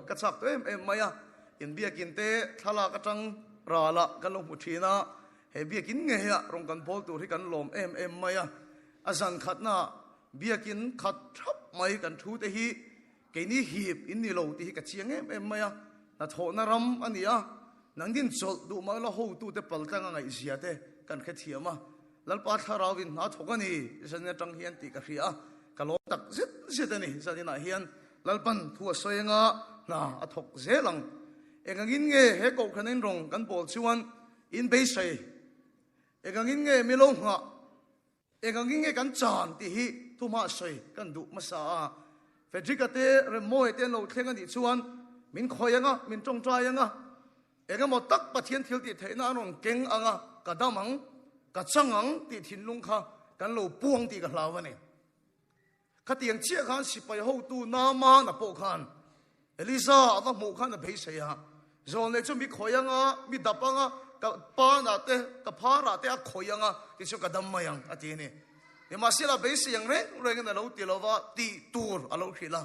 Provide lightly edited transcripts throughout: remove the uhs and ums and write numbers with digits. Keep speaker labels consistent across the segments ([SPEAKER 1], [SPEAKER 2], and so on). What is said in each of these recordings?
[SPEAKER 1] ka chak to em maya in bia kin te thala ka tang rala kan lo muthina he bia kin nge ya rong kan bol tu ri kan lom em maya azan khatna bia kin khat thap mai kan thu te hi ke ni hip in ni lo ti hi ka chiang em maya na tho na ram ania nang din chol du ma la ho tu te pal tang ngai zia te kan khe thiama lalpa tharawin na thokani zanya tang hian ti ka ria ka lo tak zet ani zanina hian lalpan thua soenga na athok zelang engangin nge he ko khanin rong kan bol chuan in be sai engangin nge milo nga engangin nge kan chan ti hi thuma sai kan du masa fedrikate remoy ten lo thengani chuan min khoyanga min tong trayanga engamo tak pathian thil ti theina rong keng anga kadamang ka changang ti thinlung kha kan lo puang ti ka hlawani khatiang chia khan sipai ho tu nama na po khan elisa ama mu khan na beisaya zon le chu mi khoyanga mi dapanga ka pa na te ka pha ra te a khoyanga ti chu ka dam mayang ati ni ni masila beisayang re na lo ti lova ti tur alo khila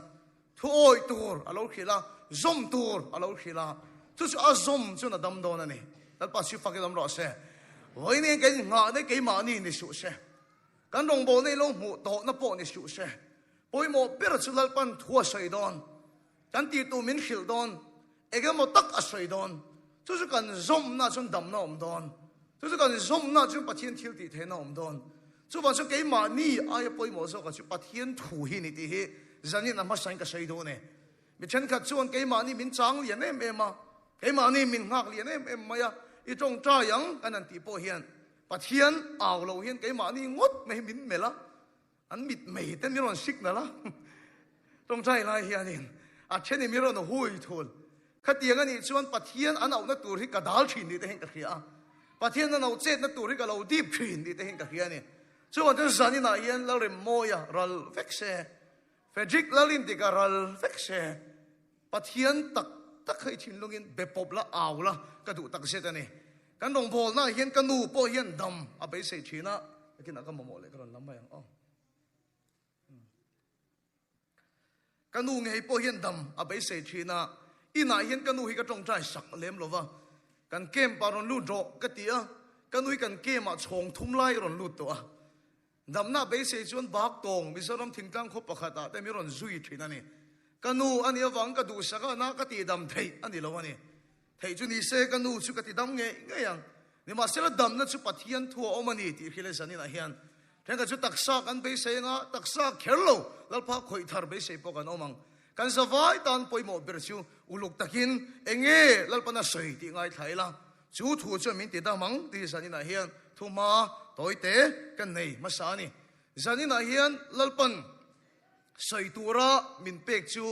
[SPEAKER 1] thoi tur alo khila zom tur alo khila chu chu azom chu na dam don ani tal pa si fakil dam ro se hoi ne ke nga ne ke ma ni ni su se kan rong bo ne lo mu to na po ni su se poi mo per chu lal pan thua sai don kan ti tu min khil don ege mo tak a sai don chu chu kan zom na chun dam na om don chu chu kan zom na chu pathian thil ti the na om don chu ba chu ke ma ni ai poi mo so ka chu pathian thu hi ni ti hi zani na ma sai ka sai do ne mi chen kha chuan ke ma ni min chang lian em ma ke ma ni min ngak lian em ma ya i tong tra yang kan an ti po hian pathian aw lo hian ke ma ni ngot me min mela an mit mei ten mi ron sik na la tong trai lai hian in a chen mi ron hui thul khatiang ani chuan pathian an au na tur hi ka dal thin ni te hen ka khia pathian an au chet na tur hi ka lo dip thin ni te hen ka khia ni chuan ten zani na hian la rem moya ral vekse fedrik lalin ti ka ral vekse pathian tak khai thin lungin bepop la aw la ka du tak set ani kan rong bol na hian kan nu po hian dam a be sei thina kin aka mo le kan lam bayang kan nu ngei po hian dam a be sei thina ina hian kan nu hi ka tong trai sak lem lova kan kem paron lu ro ka tia kan nu kan kem a chong thum lai ron lu to a dam na be sei chuan bak tong misoram thingtang kho pakhata te mi ron zui thina ni kanu ani awang ka du saka na ka ti dam thei ani lo ani thei chu ni se kanu chu ka ti dam nge yang ni ma sela dam na chu pathian thu omani ti khile sani na hian theng ka chu taksa kan be se nga taksa kherlo lalpha khoi thar be se po kan omang kan zawai tan poimo ber chu uluk takin enge lalpana soi ti ngai thaila chu thu chu min ti da mang ti sani na hian thuma toite kan nei masani zani na hian lalpan saitura min pek chu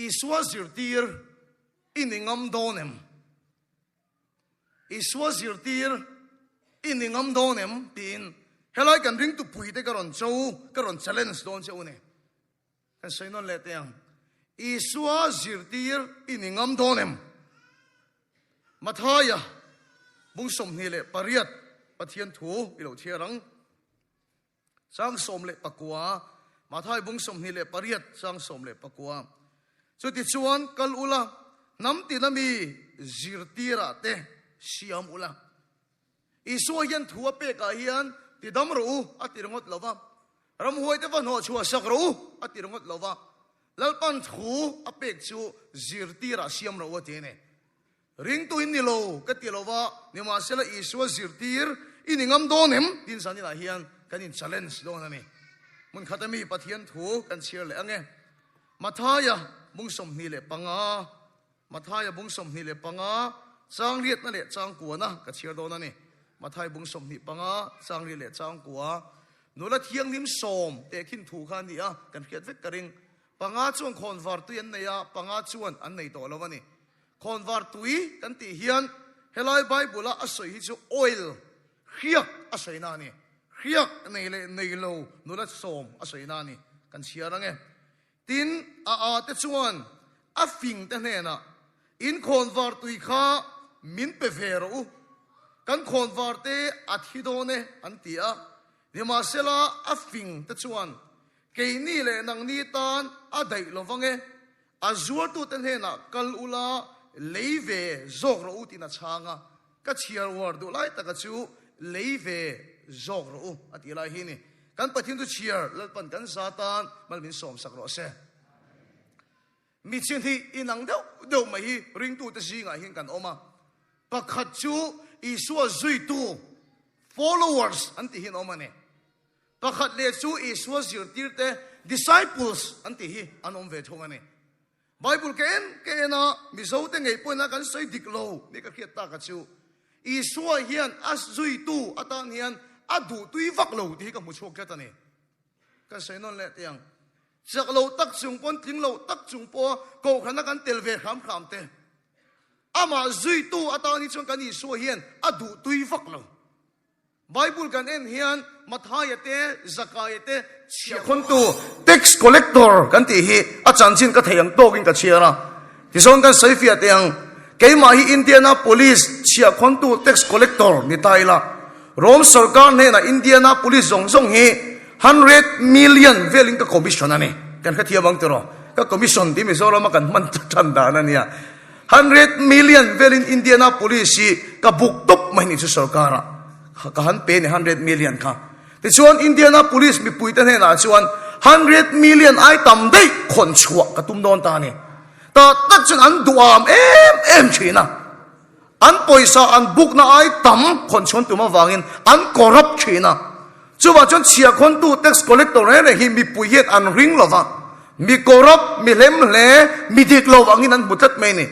[SPEAKER 1] iswa zirtir iningam donem iswa zirtir iningam donem tin helai kan ring tu pui te karon chou karon challenge don cheu ne kan sainon le teang iswa zirtir iningam donem mathaya bung som ni le pariat pathian thu ilo thiarang sang som le pakwa mathai bung som ni le pariat sang som le pakwa chu ti chuan kal ula nam ti nami zirtira te siam ula isu hian thua pe ka hian ti dam ru atirongot lova ram huai te van ho chua sak ru atirongot lova lalpan thu apek chu zirtira siam ro te ne ring tu in ni lo ka ti lova ni ma sela isu zirtir iningam donem tin sani la hian kanin challenge do na ni mun khatami pathian thu kan chiar le ange mathaya bung som ni le panga mathaya bung som ni le panga chang riat na le chang ku na ka chiar do na ni mathai bung som ni panga chang ri le chang kuwa nula thiang lim som te khin thu khan ni a kan khiat vek karing panga chuan khon var tu yan nei a panga chuan an nei to lawani khon var tui kan ti hian helai bible a asoi hi chu oil khiak asoi na ni khiak nei le nei lo nula som asoi na ni kan chiar ange tin a te chuan a fing te hne na in khon var tui kha min pe vero kan khon var te athidone antia nima sela afing te chuan ke ni le nang ni tan a dai lo wange azur tu ten he na kal ula leive zog ro utina changa ka chiar war du lai ta ka chu leive zog ro ati lai hi ni kan pathin tu chiar lalpan kan satan malmin som sak ro se mi chen hi inang deuh mai hi ring tu te zinga hin kan oma pakhat chu isua zui tu followers anti hin oma ne pakhat le chu isua zirtir te disciples anti hi anom ve thonga ne Bible ke na mi zo te ngei pon na kan soi diklo ni ka khiat ta ka chu isua hian as zui tu atan hian adu tui vak lo ti ka mu chok ta ne ka sei non le tiang chak lo tak chung pon ting lo tak chung po ko khana kan tel ve kham kham te ama zui tu atani chung kan isua hian adu tui vak lo Bible kan en hian mathayate zakayate chiakhon tu tax collector kan ti hi achan chin ka theyang tokin ka chiara ti son kan saifia tiang keima hi Indianapolis chiakhon tu tax collector ni taila Rome sarkar ne na Indianapolis zong hi 100 million veling ka commission ani kan ka thiamang tero ka commission ti mi zora ma kan man thanda na nia 100 million veling Indianapolis si ka buktop mai ni chu sarkara kahan pe ni 100 million ka ti chuan Indianapolis mi puitan he na chuan 100 million ai tam dei khon chua ka tum don ta ni ta tak chun an duam em china an poisa an book na ai tam khon chon tuma wangin an corrupt china chuwa chon chia khon tu tax collector ne hi mi pui het an ring lova mi corrupt mi lem le mi dik lo wangin an mutat mai ni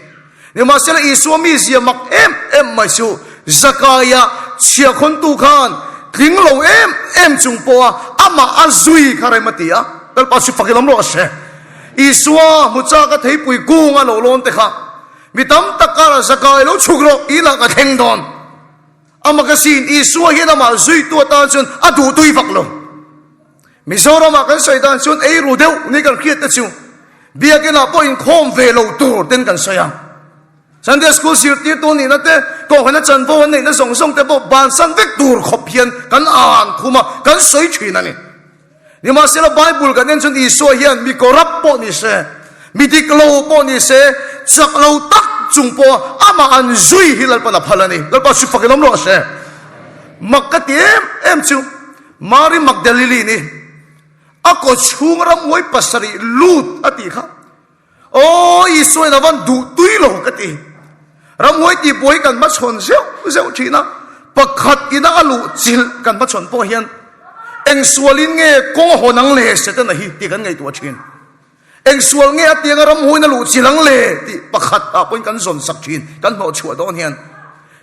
[SPEAKER 1] ni ma sela isu mi zia mak em mai chu zakaya chia khon tu khan kling lo em chung po ama azui kharai matia dal pa su fakilam lo ase iswa mucha ka thei pui gung a lo lon te kha mitam takara zakai lo chuglo ila ka theng don ama ka sin iswa hi na ma zui tu ta chun adu tui vak lo misora ma ka saidan chun ei ru deu ni kan khiat ta chu bia ke na point khom ve lo tur ten kan sayang Sunday school sirti tu ni nate ko khana chan bo nei na song song te bo ban san vek tur khop hian kan an khuma kan soi thina ni ni ma sela Bible kan en chun iso hian mi corrupt po ni se mi diklo po ni se chak lo tak chung po ama an zui hilal pa na phalani lal pa su fakilam lo se makati em chu Mary Magdalene ni ako chungram moi pasari lut ati kha o iso na van du tuilo kati ramoi ti boy kan ma chon zeu thina pakhat ina alu chil kan ma chon po hian eng sualin nge ko honang le se ta nahi ti kan ngai tu thin eng sual nge atiang ram hoina lu chilang le ti pakhat a point kan zon sak thin kan ho chua don hian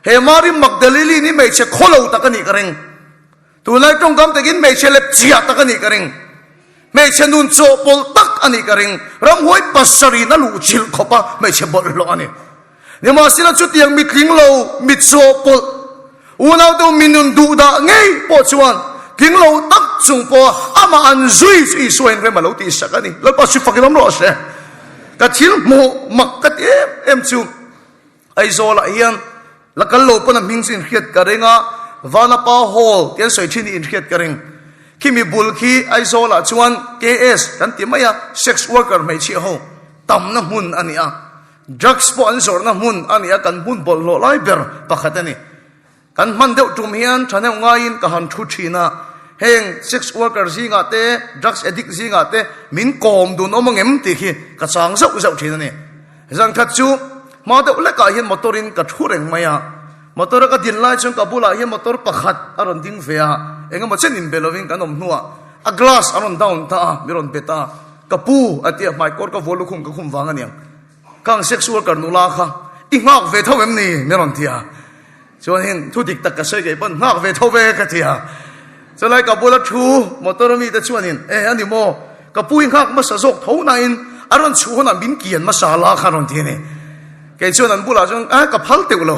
[SPEAKER 1] he Mary Magdalene ni mei che kholo ta kan ni kareng tu lai tong kam takin mei che lep chia ta kan ni kareng mei che nun cho pol tak ani kareng ram hoi pasari na lu chil khopa mei che bol lo ani ni ma sila chu tiang mi kling lo mi cho pol unau tu minun du da ngei po chuan kling lo tak chung po ama an zui i suan re ma lo ti sakani lo pa su fakilam lo se ka thil mo makkat em chu ai zo la hian la kal lo pon ming sin khiat karenga vanapa hall tian soi thin in khiat kareng kimi bulki ai zo la chuan KS kan ti maya sex worker mai chi ho tam na mun ania drug sponsor na mun ania kan mun bol lo lai ber pakhatani kan man deuh tum hian thane ngain ka han thu thina heng sex worker zinga te drugs addict zinga te min kom dun omangem ti khi ka chang zau thina ni jang that chu ma de ule ka hian motorin ka thureng maya motor ka din lai chung ka bula hian motor pakhat aron ding vea engam chen in beloving kanom nuwa a glass aron down ta miron beta kapu atia mai kor ka volu khum ka khum wang aniang kang sex worker nula kha i ngak ve thawem ni miron tia chuan hin thu dik tak ka sei ge pon ngak ve thawe ka tia chalai ka bula thu motor mi ta chuan hin ani mo kapu ngak ma sa jok tho na in aron chu na bin kian ma sa la kha ron ti ni ke chuan an bula chung ka phal te lo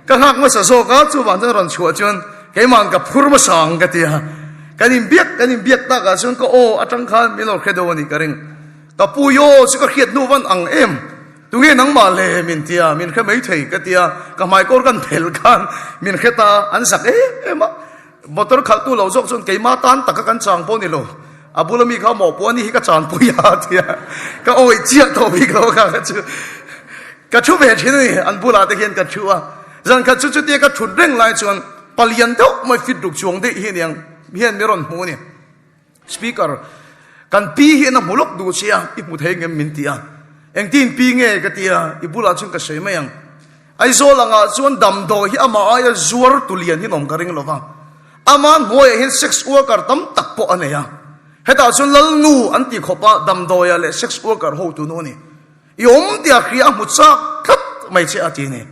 [SPEAKER 1] ka ngak ma sa jok ka chu wan ron chu chuan cái màn gặp phur mà sang cái tia cái niệm biết ta cả xuân có ô ở trong khan mình lo khai đồ này cái rừng cái puyo chỉ có khiết nu văn ang em tu nghe nắng mà lệ mình tia mình khai mấy thầy cái tia cái mai cô gan phèl khan mình khai ta ăn sặc em á motor khal tu lâu dốc xuân cái má tan ta cái căn sang po này lo bula mi kha mo po ni ka chan pu ya tia ka oi chia to bi ka ka chu ka chu ve chin ni an bula te hian ka chu a zan ka chu chu te ka thut reng lai chuan palian to mai fit duk chuang de hian yang hian mi ron hu ni speaker kan pi hian a mulok du chia I mu thei ngem min tia eng tin pi nge ka tia I bula chung ka sei mai yang ai zo langa chuan dam do hi ama ai zuar tulian hi nom ka ring lova aman moi hin sex worker tam tak po aneya heta chun lal nu anti khopa dam do ya le sex worker ho tu no ni yom dia khria mu cha khat mai che ati ni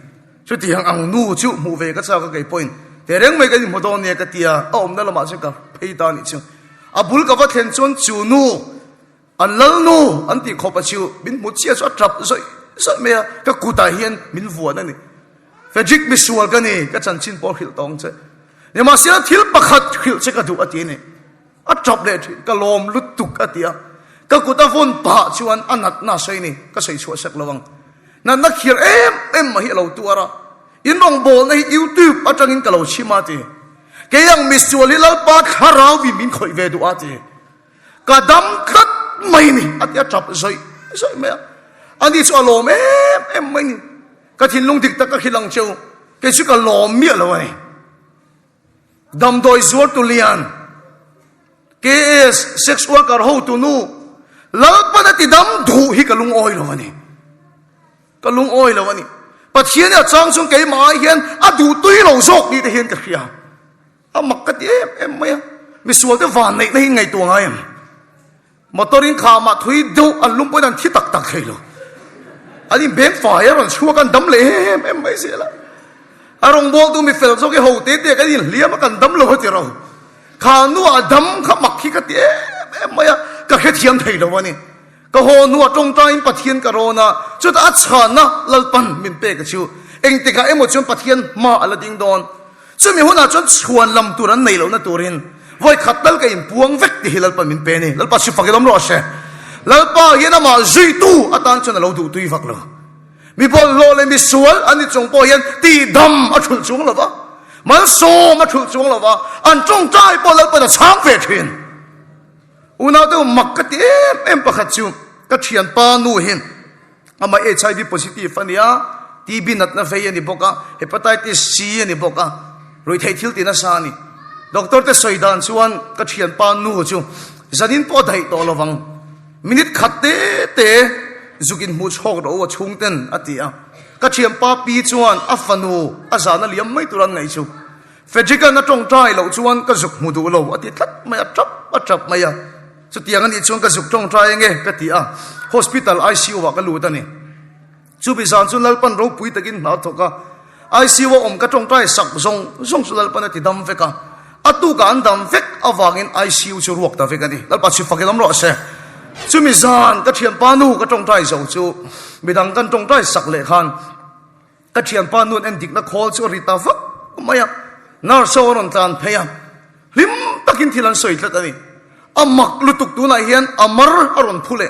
[SPEAKER 1] chu ti hang ang nu chu mu ve ka cha ka kai point te reng mai ka ni modon ne ka tia om na lama che ka peita ni chu abul ka va thlen chun chu nu an lal nu anti khopa chu bin mu chia cho trap zoi so me ka kuta hian min vuan ani fejik misual ka ni ka chan chin por khil tong che ne ma sia thil pakhat khil che ka du ati ni a trap le ka lom lut tuk atia ka kuta phone pa chuan anat na sei ni ka sei chu sak lawang na na khir em ma hi lo tu ara in rong bol nei YouTube atangin ka lo chima ti ke yang misual lal pa kharau bi min khoi ve du ati ka dam khat mai ni atia trap zoi zoi me ani chu alom em mai ni ka thin lung dik ta ka khilang cheu ke chu ka lom mi lo ai dam doi zuar tu lian ke sex worker ho tu nu lalpa na ti dam du hi ka lung oi lo ani ka lung oi lo ani pathian ya chang chung ke mai hian a du tui lo zok ni te hian ka khia a makkat em mai mi sual te van nei nei ngai tu ngai motorin kha ma thui do an lum pon an thi tak tak khelo ani bem fire on chua kan dam le em mai se la arong bol tu mi fel zo ke ho te te ka din liam kan dam lo ti ro kha nu adam kha mak khi ka te em mai ka khe thiam thei lo ani ka ho nu tong ta in pathian ka ro na chu ta cha na lalpan min pe ka chu eng te ka emo chun pathian ma ala ding don chu mi huna chun chuan lam turan nei lo na turin voi khatal ka in puang vek ti hilal pa min pe ni lalpa si fakilom ro se lalpa yena ma zui tu atan chun lo du tui vak lo mi bol lo le mi sual ani chong po hian ti dam a thul chung lo ba man so ma thul chung lo ba an chong tai po lalpa da chang ve thin una to makkati em pakhat chu ka thian pa nu hin ama HIV positive ania TB nat na fe ani boka hepatitis C ani boka roi thai thil ti na sa ni doctor te soidan chuan ka thian pa nu chu zanin po dai to lowang minute khatte te zukin mu chok ro chung ten atia ka thian pa pi chuan afanu azana liam mai turan ngai chu fejika na tong trai lo chuan ka zuk mu du lo ati that mai trap mai chu tiang ani chuan ka zuk tong trai nge ka ti a hospital ICU wa ka lu ta ni chu bi zan chun lalpan ro pui takin na thoka ICU om ka tong trai sak zong chu lalpan ati dam veka atu ka andam vek awangin ICU chu ruak ta vek ani lalpa chu fakilam ro se chu mi zan ka thiam pa nu ka tong trai zo chu midang kan tong trai sak le khan ka thiam pa nu en dik na khol chu rita vak maya nar so ron tan phaya lim takin thilan soi tlat ani amak lutuk tu na hian amar aron phule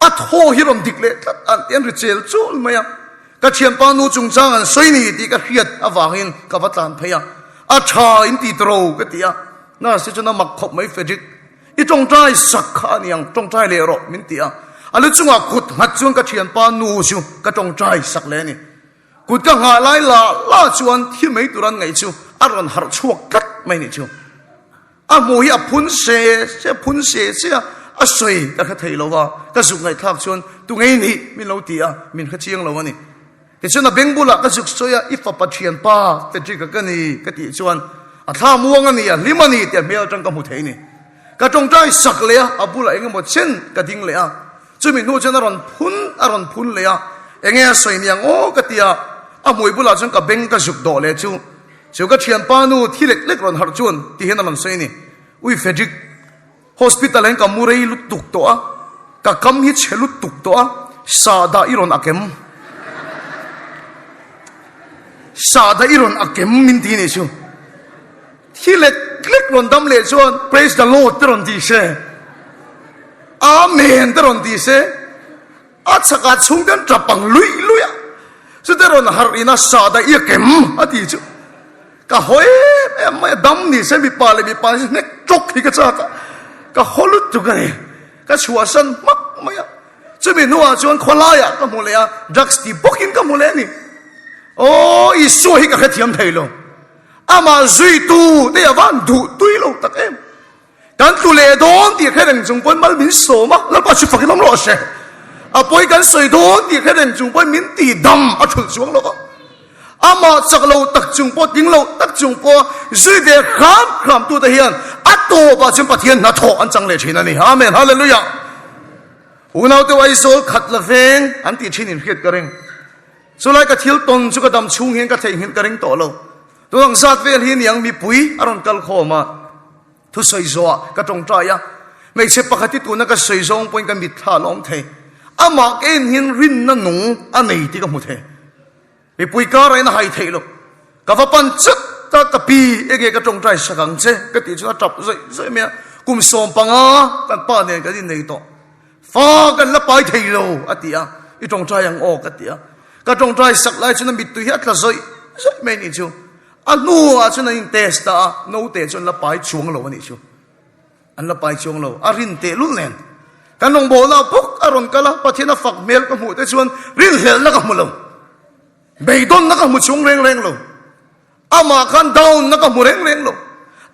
[SPEAKER 1] atho hiron dikle tlat an ten richel chul maya ka thiam pa nu chung chang an soi ni ti ka hiat awangin ka watan phaya a tha in ti tro ka tia na se chuna mak khop mai fejik I tong trai sakha niang tong trai le ro min tia alu chunga kut ngat chung ka thian pa nu chu ka tong trai sak le ni kut ka nga lai la chuan thi mai turan ngai chu aron har chuak kat mai ni chu a mo hi a phun se a soi ka thei lo wa ka zuk ngai thak chuan tu ngai ni min lo tia min kha chiang lo ani ti chuna bengbula ka zuk soya ifa pathian pa fejik ka ni ka ti chuan a tha muang ani a limani te mel tang ka mu thei ni ka tong trai sak le abula enge mo chen ka ding le a chumi nu chen aron phun le a enge soi niang o ka tia a moi bula chang ka beng ka zuk do le chu ka thian pa nu thilek lek ron har chun ti hen aron soi ni ui fejik hospital en ka murei lut tuk to a ka kam hi chelut tuk to a sa iron akem min ti ni chu thilek click ron dam le chuan praise the Lord teron ti se amen teron ti se achaka chung den trapang lui su teron har ina sa da kem ati chu ka hoi em dam ni se mi pa nek chok hi ka cha ka ka holut tu ka ni ka chua san mak maya chumi nuwa chuan kholaya ka mu le a drugs ti bokin ka mu le ni o isu hi ka khathiam thailo ama zui tu te awan du tuilo tak em kan tu le don ti kheden chung pon mal min so ma la pa chu fakilam lo she apoi kan soi don ti kheden chung pon min ti dam a thul chuang lo ama chaklo tak chung po tinglo tak chung po zui de kham tu te hian ato ba chim pathian na tho an chang le thina ni amen hallelujah unau te wai so khat la veng an ti thin in khiat kareng so lai ka thil ton chu ka dam chung hen ka thei hin kareng to lo tuang sat vel hin yang mi pui aron kal khoma thu soi zo ka tong tra ya mai se pakhati tu na ka soi zong point ka mit tha lom the ama ken hin rin na nu anei ti ka mu the mi pui ka rai na hai thei lo ka va pan chat ta ka pi ege ka tong trai sakang che ka ti chu tap zoi me kum som panga kan pa ne ka din nei to fa kan la pai thei lo atia I tong trai yang o ka tia ka tong trai sak lai chu na mit tu hiat la zoi me ni chu anu a chu na in test ta no te chun la pai chuang lo ni chu an la pai chuang lo a rin te lul nen kan nong bo na puk aron kala pathina fak mel ka mu te chuan rin hel na ka mu lo beidon na ka mu chung reng lo ama kan down na ka mu reng lo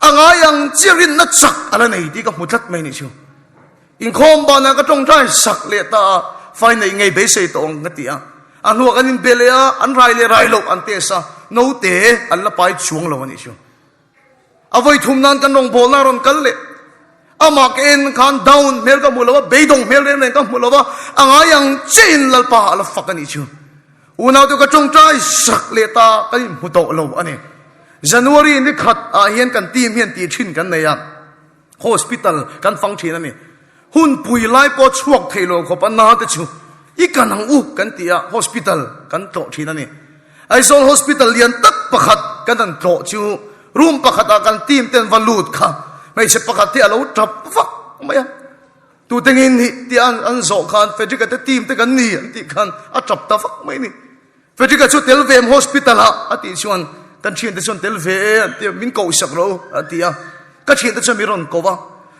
[SPEAKER 1] anga yang chirin na chak ala nei ti ka mu that mai ni chu in khom ba na ka tong trai sak le ta fai nei ngei be sei tong ka tia anu kan in belea an rai lo an te sa no te an la pai chuang lo ni chu avoi thum nan kan nong bol na ron kal le ama ken kan down mel ka mu lo beidong mel reng ka mu lo anga yang chin lal pa ala fakani chu unau tu ka tong trai sak le ta kan mu to lo ani January ni khat a hian kan team hian ti thin kan nei ya hospital kan function ani hun pui lai po chuak theilo ko pa na te chu I kan ang u kan tia hospital kan to thin ani Aizol hospital lian tak pakhat kan an to chu room pakhat a kan team ten valut kha mai se pakhat ti alo trap fak maya tu tengin hi ti an zo khan fedrika te team te kan ni an ti khan a trap ta fak mai ni fedrika chu telvem hospital ha ati chuan kan chin te chon telve ti min ko sak ro atia ka chin te chon mi ron ko wa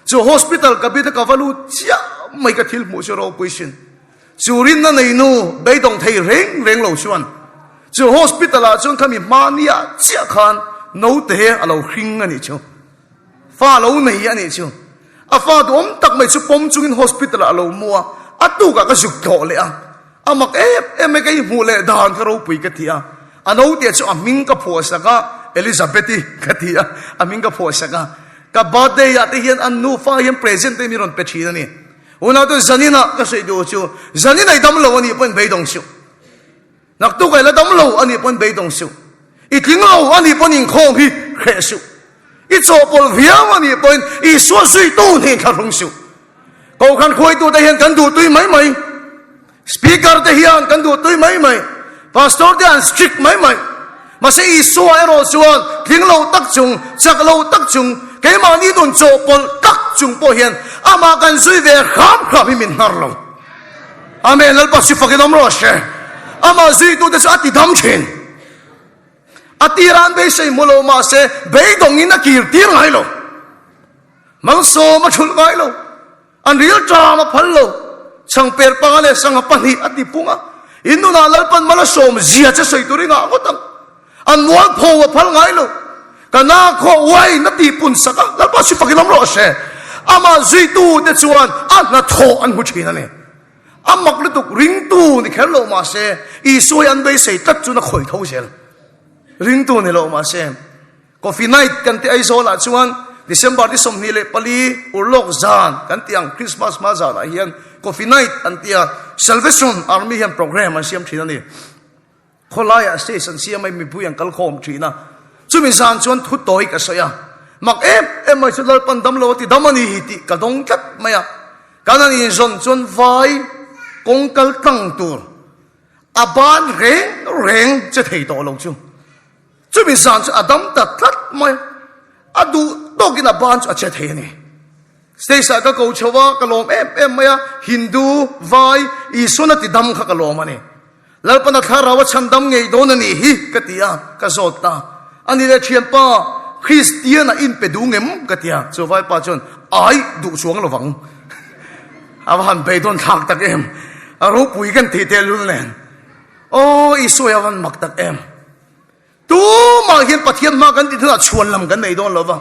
[SPEAKER 1] chu hospital ka bi te ka valu chia mai ka thil mu so ro position churin na nei nu beidong thei reng lo chuan chu hospital a chuan khami mania chia khan no te alo hring ani chu fa lo nei ani chu a fa dom tak mai chu pom chung in hospital alo mua atu ka ka juk to le a amak em ke mu le dan ka ro pui ka tia ano te chu aming ka phosaka Elizabeth ka tia aming ka phosaka ka birthday ya te hian anu fa hian present te mi ron pe thina ni una to zanina ka sei do chu zanina I dam lo ani pon beidong chu nak tu kai la dam lo ani pon beidong chu I ting lo ani pon in khom hi khe su I cho pol viam ani pon I so sui tu ni ka rong su ko khan khoi tu te hian kan du tui mai speaker te hian kan du tui mai pastor te an strict mai mà sẽ isu ero chuan thing lo tak chung chak lo tak chung ke ma ni don cho pol tak chung po hian ama kan zui ve kham hi min har lo amen lal pa si fakidom ro she ama zui tu de ati dam chin ati ran be sei mulo ma se be dong in a kir tir ngai lo mang so ma thul ngai lo an real drama phal lo sang per pa le sang pa ni ati punga inu na lal pan mala som zia che sei tu ringa ko tang an mual pho wa phal ngai lo kana kho wai na ti pun saka lal pa si fakilam ro she ama zui tu de chuan an na tho an hu thina ne amak lu tuk ring tu ni khel lo ma se I soi an be sei tat chu na khoi tho sel ring tu ni lo ma se coffee night kan ti ai zo la chuan December di som ni le pali urlok zan kan tiang Christmas ma za la hian coffee night an tia Salvation Army hian program an siam thina ni kholaya station siam mai mi puyang kal khom thina chumi zan chuan thu toi ka soya mak em mai chulal pan dam lo ti damani hi ti ka dong kat maya kanan in zon chuan vai kong kal tang tur aban reng che thei to lo chu chumi zan chu adam ta that mai adu dogina ban chu che thei ni station ka ko chowa ka lom em maya Hindu vai isuna ti dam kha ka lom ani lalpana tharawa chandam ngei don ani hi katia ka zota ani le thian pa Christian in pedungem katia so vai pa chon ai du chuang lo wang awan pe don thak tak em aro pui kan thi te lul nen o isu awan mak tak em tu ma hian pathian ma kan ti thla chuan lam kan nei don lo wa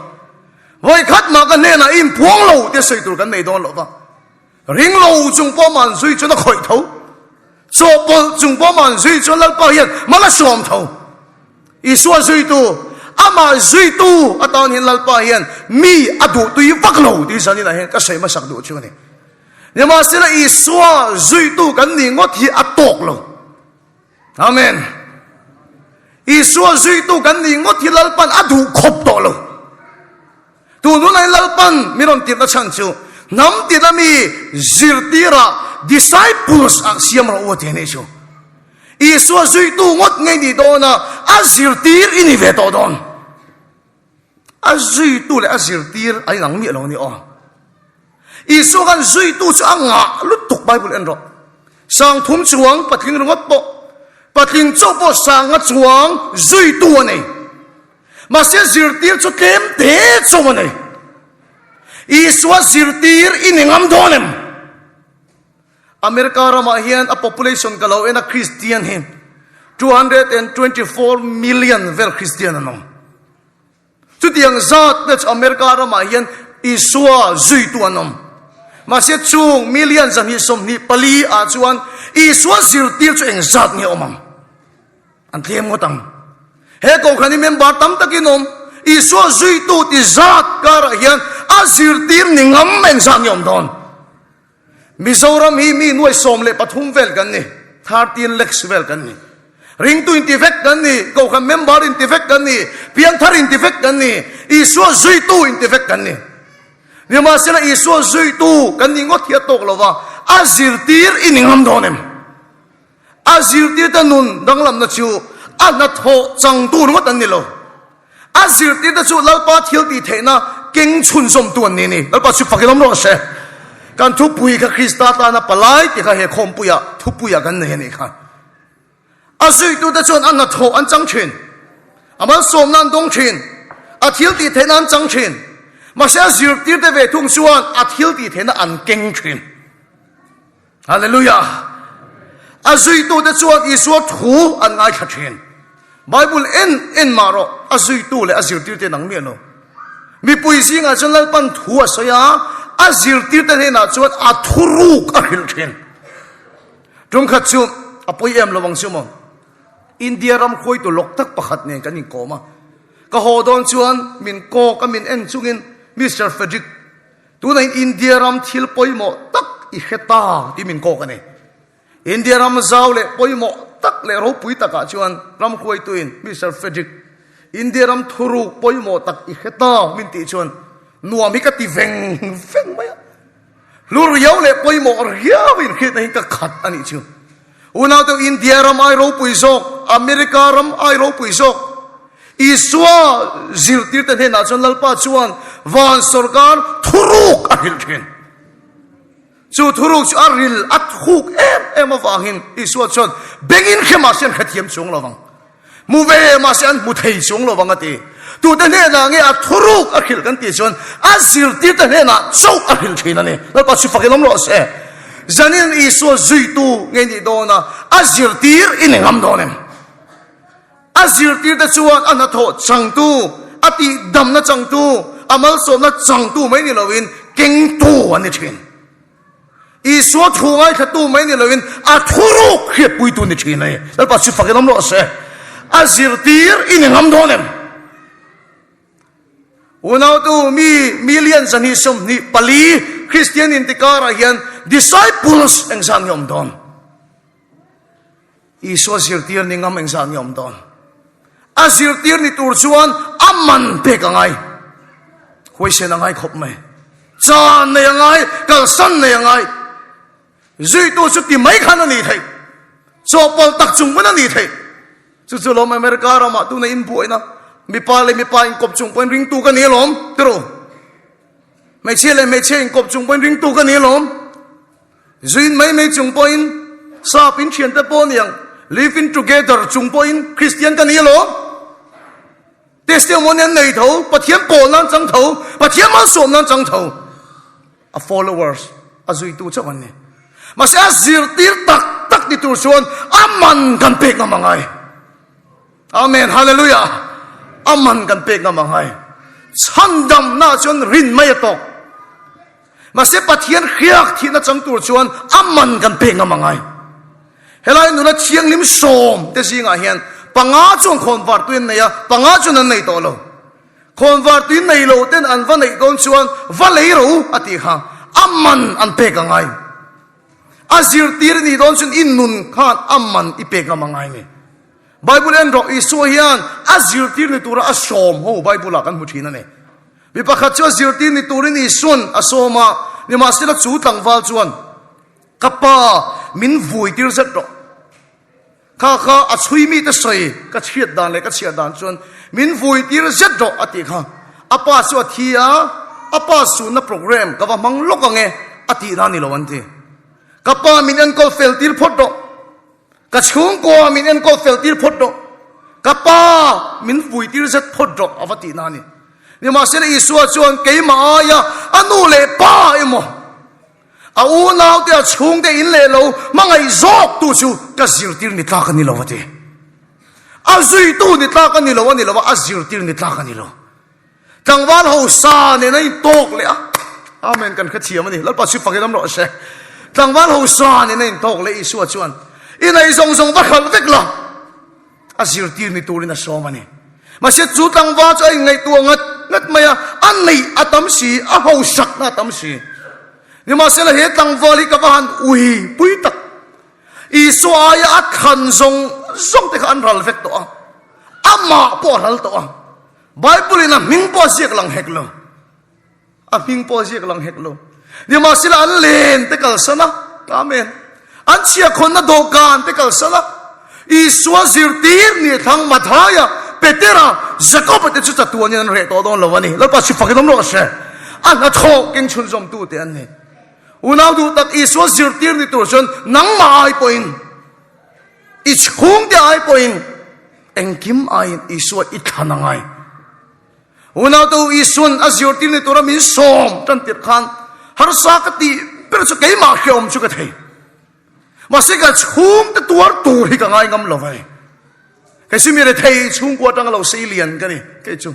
[SPEAKER 1] voi khat ma kan ne na im puang lo te sei tur kan nei don lo wa ring lo chung po man sui chu na khoi tho so po chung po man sui chu lal pa hian ma la som tho isu sui tu ama sui tu aton hin lal pa hian mi adu tu vak lo ti sani na hian ka sei ma sak du chu ni nema sila isu sui tu kan ni ngot hi atok lo amen isu sui tu kan ni ngot hi lal pan adu khop to lo tu nu nai lal pan mi ron ti na chan chu nam ti na mi zirtira disciples ang siam ro o te ne chu isu zui tu ngot ngai ni do na azirtir ini ve to don azui tu le azirtir ai nang mi lo ni o isu kan zui tu chu anga lut tuk bible en ro sang thum chuang patling rongot po patling cho po sang a chuang zui tu nei ma se zirtir chu kem te chu nei isu zirtir ini ngam donem America rama hian a population kalau ena Christian him 224 million vel Christian anom chu tiang zat that's America rama hian isua zui tu anom ma se chung million zan hi som ni pali a chuan isua zirtir chu eng zat ni omam an tlem ngotang he ko khani member tam takinom isua zui tu ti zat kar hian a zirtir ni ngam men zan yom don Mizoram hi mi nuai som le pathum vel kan ni 13 lakhs vel kan ni ring tu intifect kan ni ko kham member intifect kan ni piang thar intifect kan ni isua zui tu intifect kan ni nema sela isua zui tu kan ni ngot hia tok lova azirtir iningam donem azirtir ta nun danglam na chu anat ho chang tu ngot an ni lo azirtir ta chu lalpa thil ti theina keng chun som tuan ni ni lalpa chu pakilom ro se kan thu pui ka Krista ta na palai ti ka he khom puya thu puya kan ne ni kha azui tu da chon an na tho an chang chin amal som nan dong chin a thil ti the nan chang chin ma sha zir ti te ve thung chuan a thil ti the na an keng chin hallelujah azui tu da chuan isu thu an ngai kha chin bible en maro azui tu le azir ti te nang me no mi pui singa chon lal pan thu a soya azir tir ta he na chuan a thuruk a hil thin tum khat chu apoi em lawang chu mo India ram khoi to lok tak pakhat ne kan in koma ka ho don chuan min ko ka min en chungin Mr. Frederick tu na India ram thil poimo tak i heta ti min ko ka ne India ram zaw le poimo tak le ro pui taka chuan ram khoi tu in Mr. Frederick India ram thuruk poimo tak i heta min ti chuan nuam hi ka ti veng maya lur yaw le poimo riawin khit na ka khat ani chu una to India ram ai ro pui sok America ram ai ro pui sok iswa zirtir ta he na chon lalpa chuan van sarkar thuruk a hil thin chu thuruk chu aril at khuk em awangin iswa chon bengin khema sen khathiam chung lawang muve ma sen mu thei chung lawang ati tu ta ne na nge a thuruk a khil kan ti chon a zirtir ta he na chau a hil thin ani lalpa chu fakilom lo se zanin iswa zui tu nge ni do na a zirtir inengam donem azirtir da chuan ana tho changtu ati dam na changtu amal so na changtu mai ni lowin keng tu ani thin I so thungai khatu mai ni lowin a thuruk khe pui tu ni thin ai dal pa chu fakilam lo se azirtir inengam donem unau tu mi millions ani som ni pali Christian intikara hian disciples engsan yom don I so azirtir ningam engsan yom don azirtir ni tur chuan aman pe ka ngai khoi se na ngai khop mai chan ne ngai kal san ne ngai zui tu chu ti mai khan ani thai so pol tak chung ban ani thai chu chu lom America ra ma tu na in buina mi pa in kop chung pon ring tu ka ni lom tro mai che in kop chung pon ring tu ka ni lom zui mai chung pon sa pin chen ta pon yang living together chung pon Christian ka ni lom testimonial nei tho pathian pol nan chang tho pathian ma som nan chang tho a followers a zui tu chawan ni ma se azir tir tak tak ni tur chuan aman kan pek na mangai amen hallelujah aman kan pek na mangai chandam na chuan rin mai to ma se pathian khiak thi na chang tur chuan aman kan pek na mangai helai nu na chiang lim som te singa hian panga chung khon var tuin nei a panga chun an nei to lo khon var tuin nei lo ten an va nei don chuan va lei ro ati kha aman an pe ka ngai azir tir ni don chun in nun khan aman i pe ka mangai ni bible en ro isu hian azir tir ni tura asom ho bible kan mu thina ne mi pakhat chu azir tir ni turin i sun asoma ni ma sila chu tlangwal chuan kapa min vui tir zat ro kha a chui mi te soi ka chiat dan le ka chiat dan chuan min vui tir zat ro ati kha apa chu thia apa su na program ka wa mang lok ange ati na ni lo an ti kapa min an ko fel tir phot do ka chung ko min an ko fel tir phot do kapa min vui tir zat phot do avati na ni ma se isu chuan ke ma ya anu le pa emo a u nau te chung te in le lo mangai zok tu chu ka zir tir ni tla ka ni lo wate a zui tu ni tla ka ni lo a zir tir ni tla ka ni lo tangwal ho sa ne nei tok le a amen kan kha thiam ani lal pa chu fakidam ro se tangwal ho sa ne nei tok le isu chuan in ai zong zong ba khal vek la a zir tir ni turin a so mani ma se chu tangwa chu ai ngai tu ngat maya an nei atam si a ho sak na tam si ni ma se la he tangwa li ka ban ui pui tak isu aya a khan zong zong te khan ral vek to a ama po ral to a bible ina ming po siak lang heklo a ming po siak lang heklo ni ma se la an len te kal sana amen an chia khon na do kan te kal sana isu zir tir ni thang mathaya petera jacob te chu ta tuan an re to don lawani la pa chi fakidom ro se an na thok king chun zom tu te an ni unaw du tak isu zir tir ni tur chon nang ma ai point ich khung te ai point engkim ai isu I thanangai unaw tu isun azir tir ni tur min som tan tir khan har sa ka ti per chu ke ma khom chu ka thei ma se ka chum te tuar tur hi ka ngai ngam lovai cái suy nghĩ thầy chung qua trong lâu xây liền cái này cái chung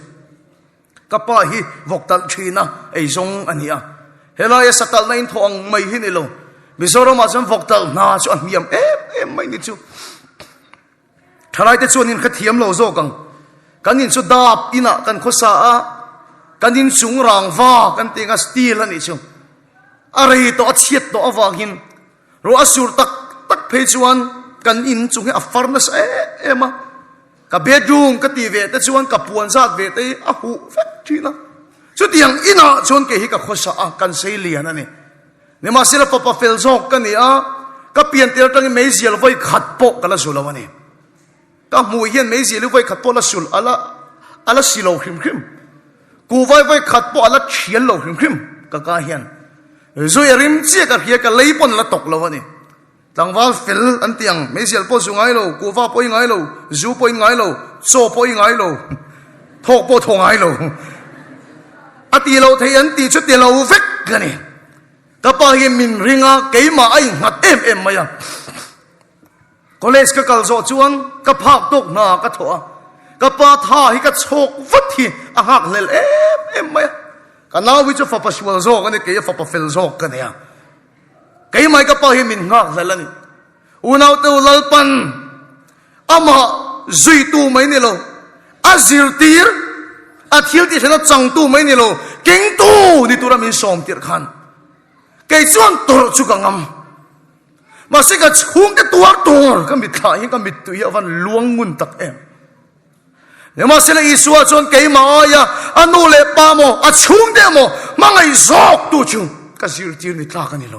[SPEAKER 1] các bà hi vọc tận chi na ấy giống anh à thế là cái sắc này thong mày hi này lo bây giờ mà chúng vọc tận na cho anh miệng em mày này chú thay lại cái chuyện này khát hiếm lâu rồi cái nhìn chú đáp ina cái khó sa cái nhìn chúng ràng va cái tiếng steel này chú à đây to chiết to vàng hin rồi asur tak phê chuan cái nhìn chúng cái farnas em à ka bedroom ka ti ve te chuan ka puan zat ve te a hu vet thina chu tiang ina chuan ke hi ka khosa a kan sei lian ani ne ma sila papa fel zok ka ni a ka pian tel tang me zial voi khat po kala zulawani ka mu hian me zial voi khat po la sul ala silo khim khim ku voi khat po ala thian lo khim khim ka hian zoi rim che ka hia ka leipon la tok lawani tangwal fel an tiang mesial po su ngai lo kuwa po ngai lo zu po ngai lo so po ngai lo thok po thong ngai lo ati lo thei an ti chu ti lo vek gani ka pa hi min ringa keima ai ngat em maya college ka kal zo chuan ka phak tok na ka thoa ka pa tha hi ka chok vat hi a hak lel em maya ka na wi chu fa pa shwal zo ka ni ke fa pa fel zo ka ne cái mai cái bao hiểm mình ngạc ra lần unaw tu lalpan ama zui tu mấy nè lo azir tir athil ti thena chang tu mấy nè lo king tu ni tu ra min som tir khan cái chuan tur chu ka ngam mà sẽ cái chung cái tuar tur cái mit khai cái mit tu ya van luang ngun tak em nhưng mà sẽ là isu chuan cái ma ya anu le pa mo a chung de mo mangai zok tu chung cái zir tir ni tla ka ni lo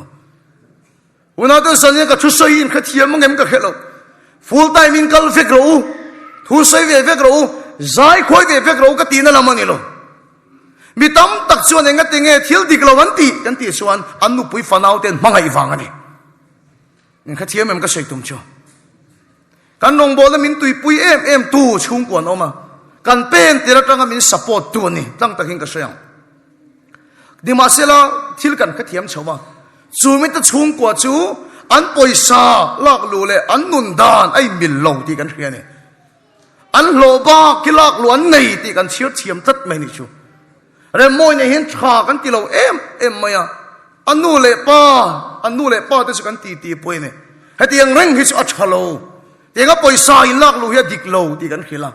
[SPEAKER 1] unaw tu san ka thu soi in kha thiam ngem ka khelo full time in kal fek ro thu soi ve fek ro zai khoi ve fek ro ka tin la mani lo mi tam tak chuan enga tinge thil dik lo an ti kan ti chuan an nu pui fanau ten mangai wang ani in kha thiam em ka sei tum chu kan nong bol min tui pui em tu chung kon oma kan pen tira tanga min support tu ni tang takin ka sayang di masela thil kan ka thiam chawa chu mi ta chung kwa chu an poisa lak lu le an nun dan ai mil lo ti kan hria ni an lo ba ki lak lu an nei ti kan chiar thiam tat mai ni chu re moi ne hin tha kan ti lo em maya anu le pa te chu kan ti poi ne hetiang reng hi chu a thalo tenga poisa in lak lu hi dik lo ti kan khila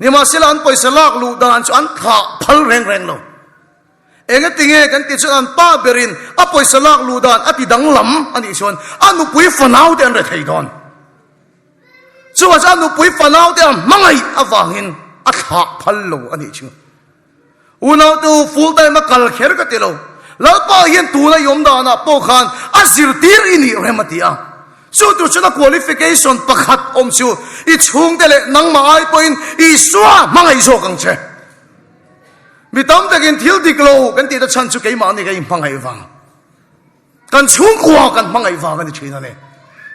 [SPEAKER 1] ni ma sela an poisa lak lu dan chu an kha phal reng lo enga tinge kan ti chu an pa berin a poisa lak lu dan ati dang lam ani chon anu pui fanau te an re thei don chu wa anu pui fanau te mangai awangin a kha phal lo ani chu unau tu full time ma kal kher ka ti lo lalpa hian tu na yom da na po khan azir tir ini rematia so tu chuna qualification pakhat om chu I chung de le nang ma ai point I swa mangai zo kang che mi tam takin thil diklo kan ti da chan chu ke ma ni ke mangai wang kan chung kwa kan mangai wang kan thina ne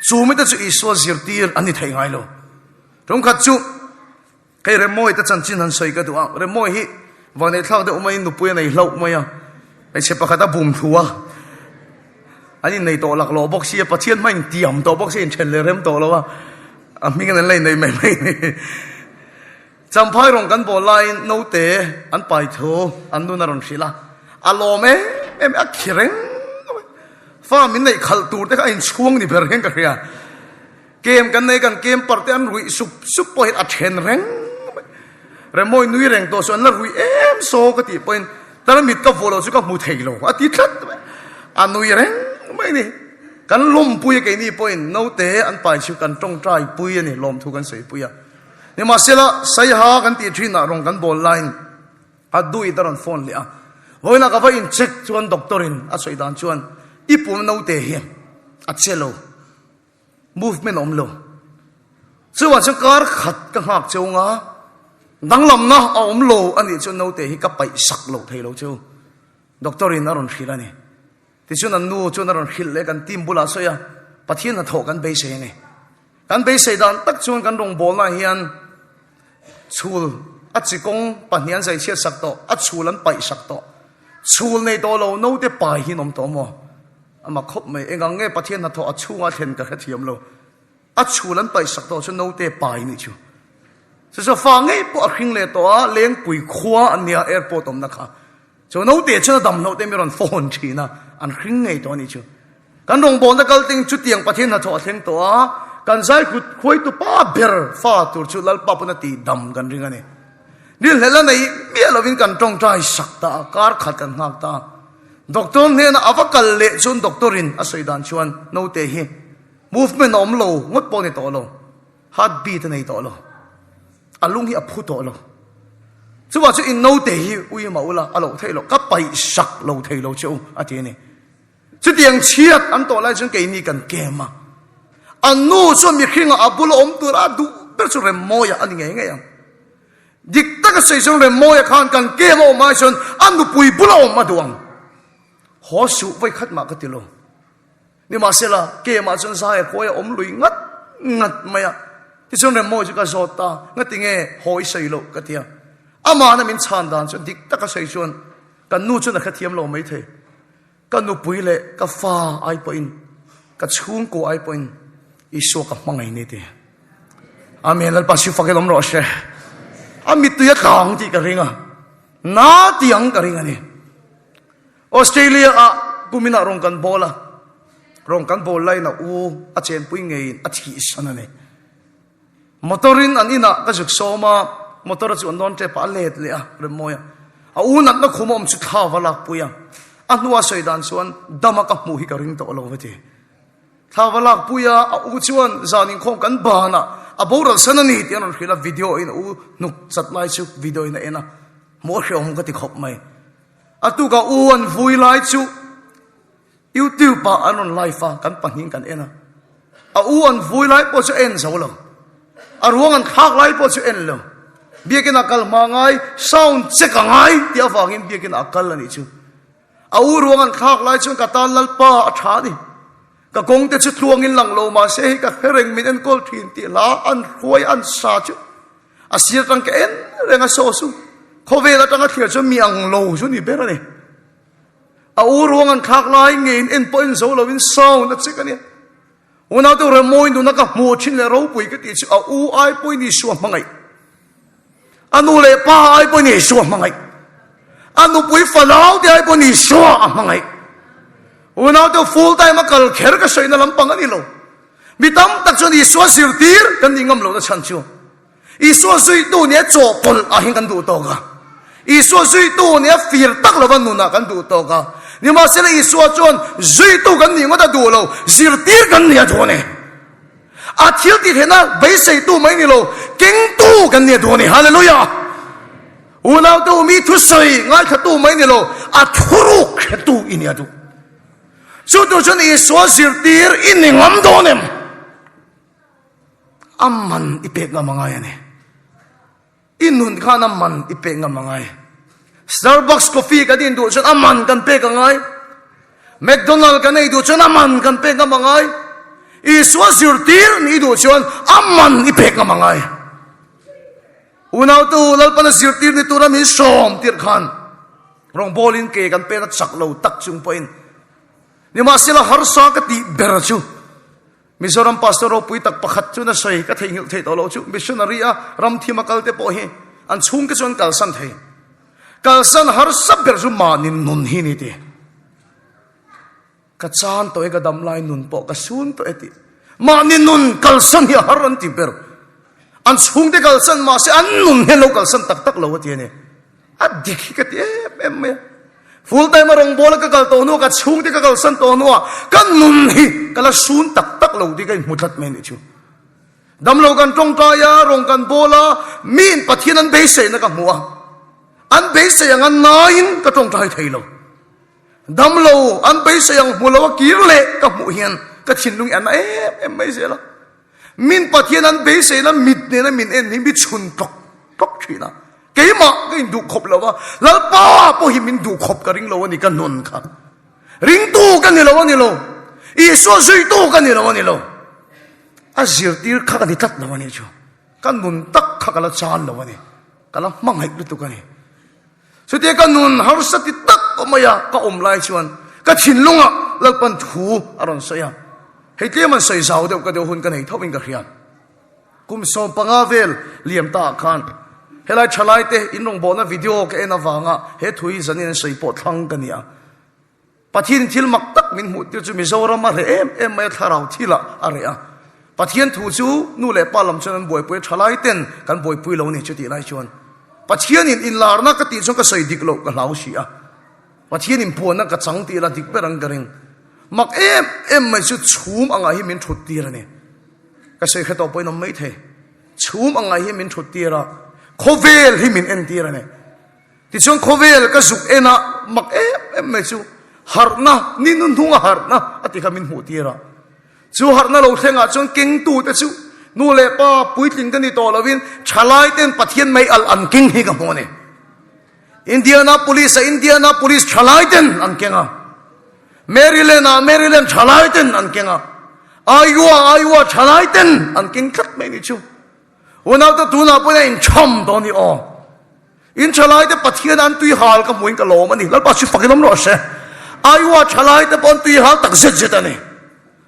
[SPEAKER 1] chu mi ta chu I swa zir tir ani thai ngai lo tong khat chu ke re moi ta chan chin han soi ka duwa re moi hi vane thlau de umai nu pu nei hlo mai ya ai se pakhata bum thuwa ani nei to lak lo box si pathian main tiam to box in chen le rem to lo wa mi kan lai nei mai cham phai rong kan bo line no te an pai tho an nu na ron sila alo me em a khireng fa min nei khal tur te ka in chuang ni ber heng ka ria game kan nei kan game par te an rui sup po a then reng re moi nui reng to so an la rui em so ka ti point tar mit ka volo chu ka mu thei lo a ti that an nui reng mai ni kan lom pui ke ni point no te an pai chu kan tong trai pui ani lom thu kan sei pui a ni ma sela sai ha kan ti thina rong kan ball line a du I daron phone le a hoina ka va in check chuan doctorin a soi dan chuan I pum no te hi a chelo movement om lo chuwa chu kar khat ka hak chunga danglam na om lo ani chu no te hi ka pai sak lo thei lo chu doctorin aron khilani ti chu nan nu chu naron khil le kan tim bula soya pathian na tho kan be se ne kan be se dan tak chuan kan rong bol na hian chul a chi kong pahnian zai chia sak to a chulan pai sak to chul nei to lo no te pai hi nom to mo ama khop mai engang nge pathian na tho a chunga then ka khathiam lo a chulan pai sak to chu no te pai ni chu so fa ngai po khing le to a leng pui khwa ania airport om na kha so no te chu dam no te mi ron phone china an khring ngai to ni chu kan rong bon da kal ting chu tiang pathian na tho theng to a kan zai khoi tu pa ber fa tur chu lal pa puna ti dam kan ringa ne ni hlela nei mi lovin kan tong trai sakta kar khat kan hak ta doctor ne na avakal le chun doctorin a soidan chuan no te hi movement om lo ngot po ni to lo heart beat nei to lo alung hi a phu to lo chuwa chu in no te hi ui ma ula alo thei lo ka pai sak lo thei lo chu a ti ni chu tiang chiat an to lai chun ke ni kan kema anu chu mi khinga abul om tur adu per chu rem moya ani nge nge yang dik tak sei chung rem moya khan kan kema ma chun anu pui bula om ma duang ho su vai khat ma ka ti lo ni ma sela kema chun sai khoi om lui ngat maya ti chung rem moya chu ka zota ngati nge hoi sei lo ka tia ama na min chan dan chu dik tak sei chun kan nu chu na khathiam lo mai the kan nu pui le ka fa ai point ka chung ko ai point iso ka mangai ni te amen lal pasi fakelom ro she amit tu ya kang ti ka ringa na tiang ka ringa ni Australia a kumina rong kan bol lai na u a chen pui ngei a thi sana ne motorin anina ka juk soma motor chu non te pa let le a remoya a u nat na khumom chu tha wala puya anua soidan chuan damaka mu hi ka ring to lo vete thawalak puya a u chuan zanin khom kan bana a boral sanani ti an khila video in u nuk chatlai chu video in ena mo hrom ka ti khop mai atu ka u an vui lai chu YouTube pa anon live fa kan pahing kan ena a u an vui lai po chu en zawlo a ruang an khak lai po chu en lo biakin akal mangai sound chekangai ti awangin biakin akal ani chu a u ruang an khak lai chu ka tal lalpa a tha ni ka kong te chu thuang in lang lo ma se ka hereng min en kol thin ti la an khoi an sa chu a sir tang ke en renga so su khove la tang a thia chu mi ang lo chu ni bera ni au ruangan khak lai ngein en point zo lovin sound na chikania una to remoin du na ka mo chin le ro pui ka ti chu au ai point ni suam mangai anu le pa ai point ni suam mangai anu pui falau ti ai point ni suam mangai una to full time kal kher ka soina lampang ani lo mitam tak chon i so sir tir kan dingam lo da chan chu i so zui tu ne cho pol a hin kan du to ga i so zui tu ne fir tak lo ban nu na kan du to ga ni ma se le i so chon zui tu kan ni ngo da du lo sir tir kan ni a do ne a thil ti thena bei sei tu mai ni lo king tu kan ni do ne hallelujah una to mi thu sei ngai kha tu mai ni lo a thuru kha tu in ya du so tu chon i so sir tir in ni ngam do nem amman ipek nga mangai ne inun khan amman ipek nga mangai Starbucks coffee ka din du chon amman kan pe ka ngai McDonald ka nei du chon amman kan pe nga mangai iswa zurtir ni du chon amman ipek nga mangai unaw tu lalpan zurtir ni turam hi som tir khan rong bolin ke kan pe na chaklo tak chung point ni ma sila har sa ka ti ber chu Mizoram pastor pui tak pakhat chu na sei ka thengil the to lo chu missionary a ram thima kal te po hi an chung ke chon kal san the kal san har sab ber chu manin nun hi ni te ka chan to e ka dam lai nun po ka sun to eti manin nun kal san hi har an ti ber an chung te kal san ma se an nun he lo kal san tak tak lo ti ne a dikhi ka te em me full time rong bola ka kal to no ka chung te ka kal san to no kan nun hi kala sun tak tak lo di kai mutat me ni chu dam lo kan tong ta ya rong kan bola min pathian an be se na ka muwa an be se yang an nain ka tong tai thei lo dam lo an be se yang mulo kir le ka mu hian ka chin lung an em mai se la min pathian an be se na mit ne na min en ni bi chun tok tok thina cái mà cái du khop lo wa la pa po hi min du khop ka ring lo ni kan non kha ring tu kan ni lo i so zui tu kan ni lo a zir tir kha kan ni tat lo ni chu kan nun tak kha kala chan lo ni kala mang hai tu kan ni so te kan nun har sa ti tak ko maya ka om lai chuan ka thin lunga lal pan thu aron sa ya hei te man sai zau de ka de hun kan nei thawin ka hian kum so pangavel liam ta khan helai chalai te inrong bona video ke ena wanga he thui zanin sei po thang kania pathin thil mak tak min mu ti chu Mizoram ma em mai tharau thila are a pathian thu chu nu le palam chan boi pui chalai ten kan boi pui lo ni chu ti lai chuan pathian in lar na ka ti chung ka sei dik lo ka lau si a pathian in pon na ka chang ti la dik perang garing mak em mai chu chum anga hi min thut ti ra ne ka sei kha to poi nom mai the chum anga hi min thut ti ra khovel hi min en ti ra ne ti chung khovel ka zuk ena mak em mai chu harna ninun hunga harna ati kha min hu ti ra chu harna lo thenga chung king tu te chu nu le pa puitling kan ni to lovin chalai ten pathian mai al an king hi ka mone Indiana police chalai ten an kenga Maryland chalai ten an kenga Iowa chalai ten an king khat mai ni chu una ta tu na pone in chom do ni o in chalai te pathian an tui hal ka muin ka lo mani lal pa chi fakilam ro se Iowa chalai te pon tui hal tak zet zet ani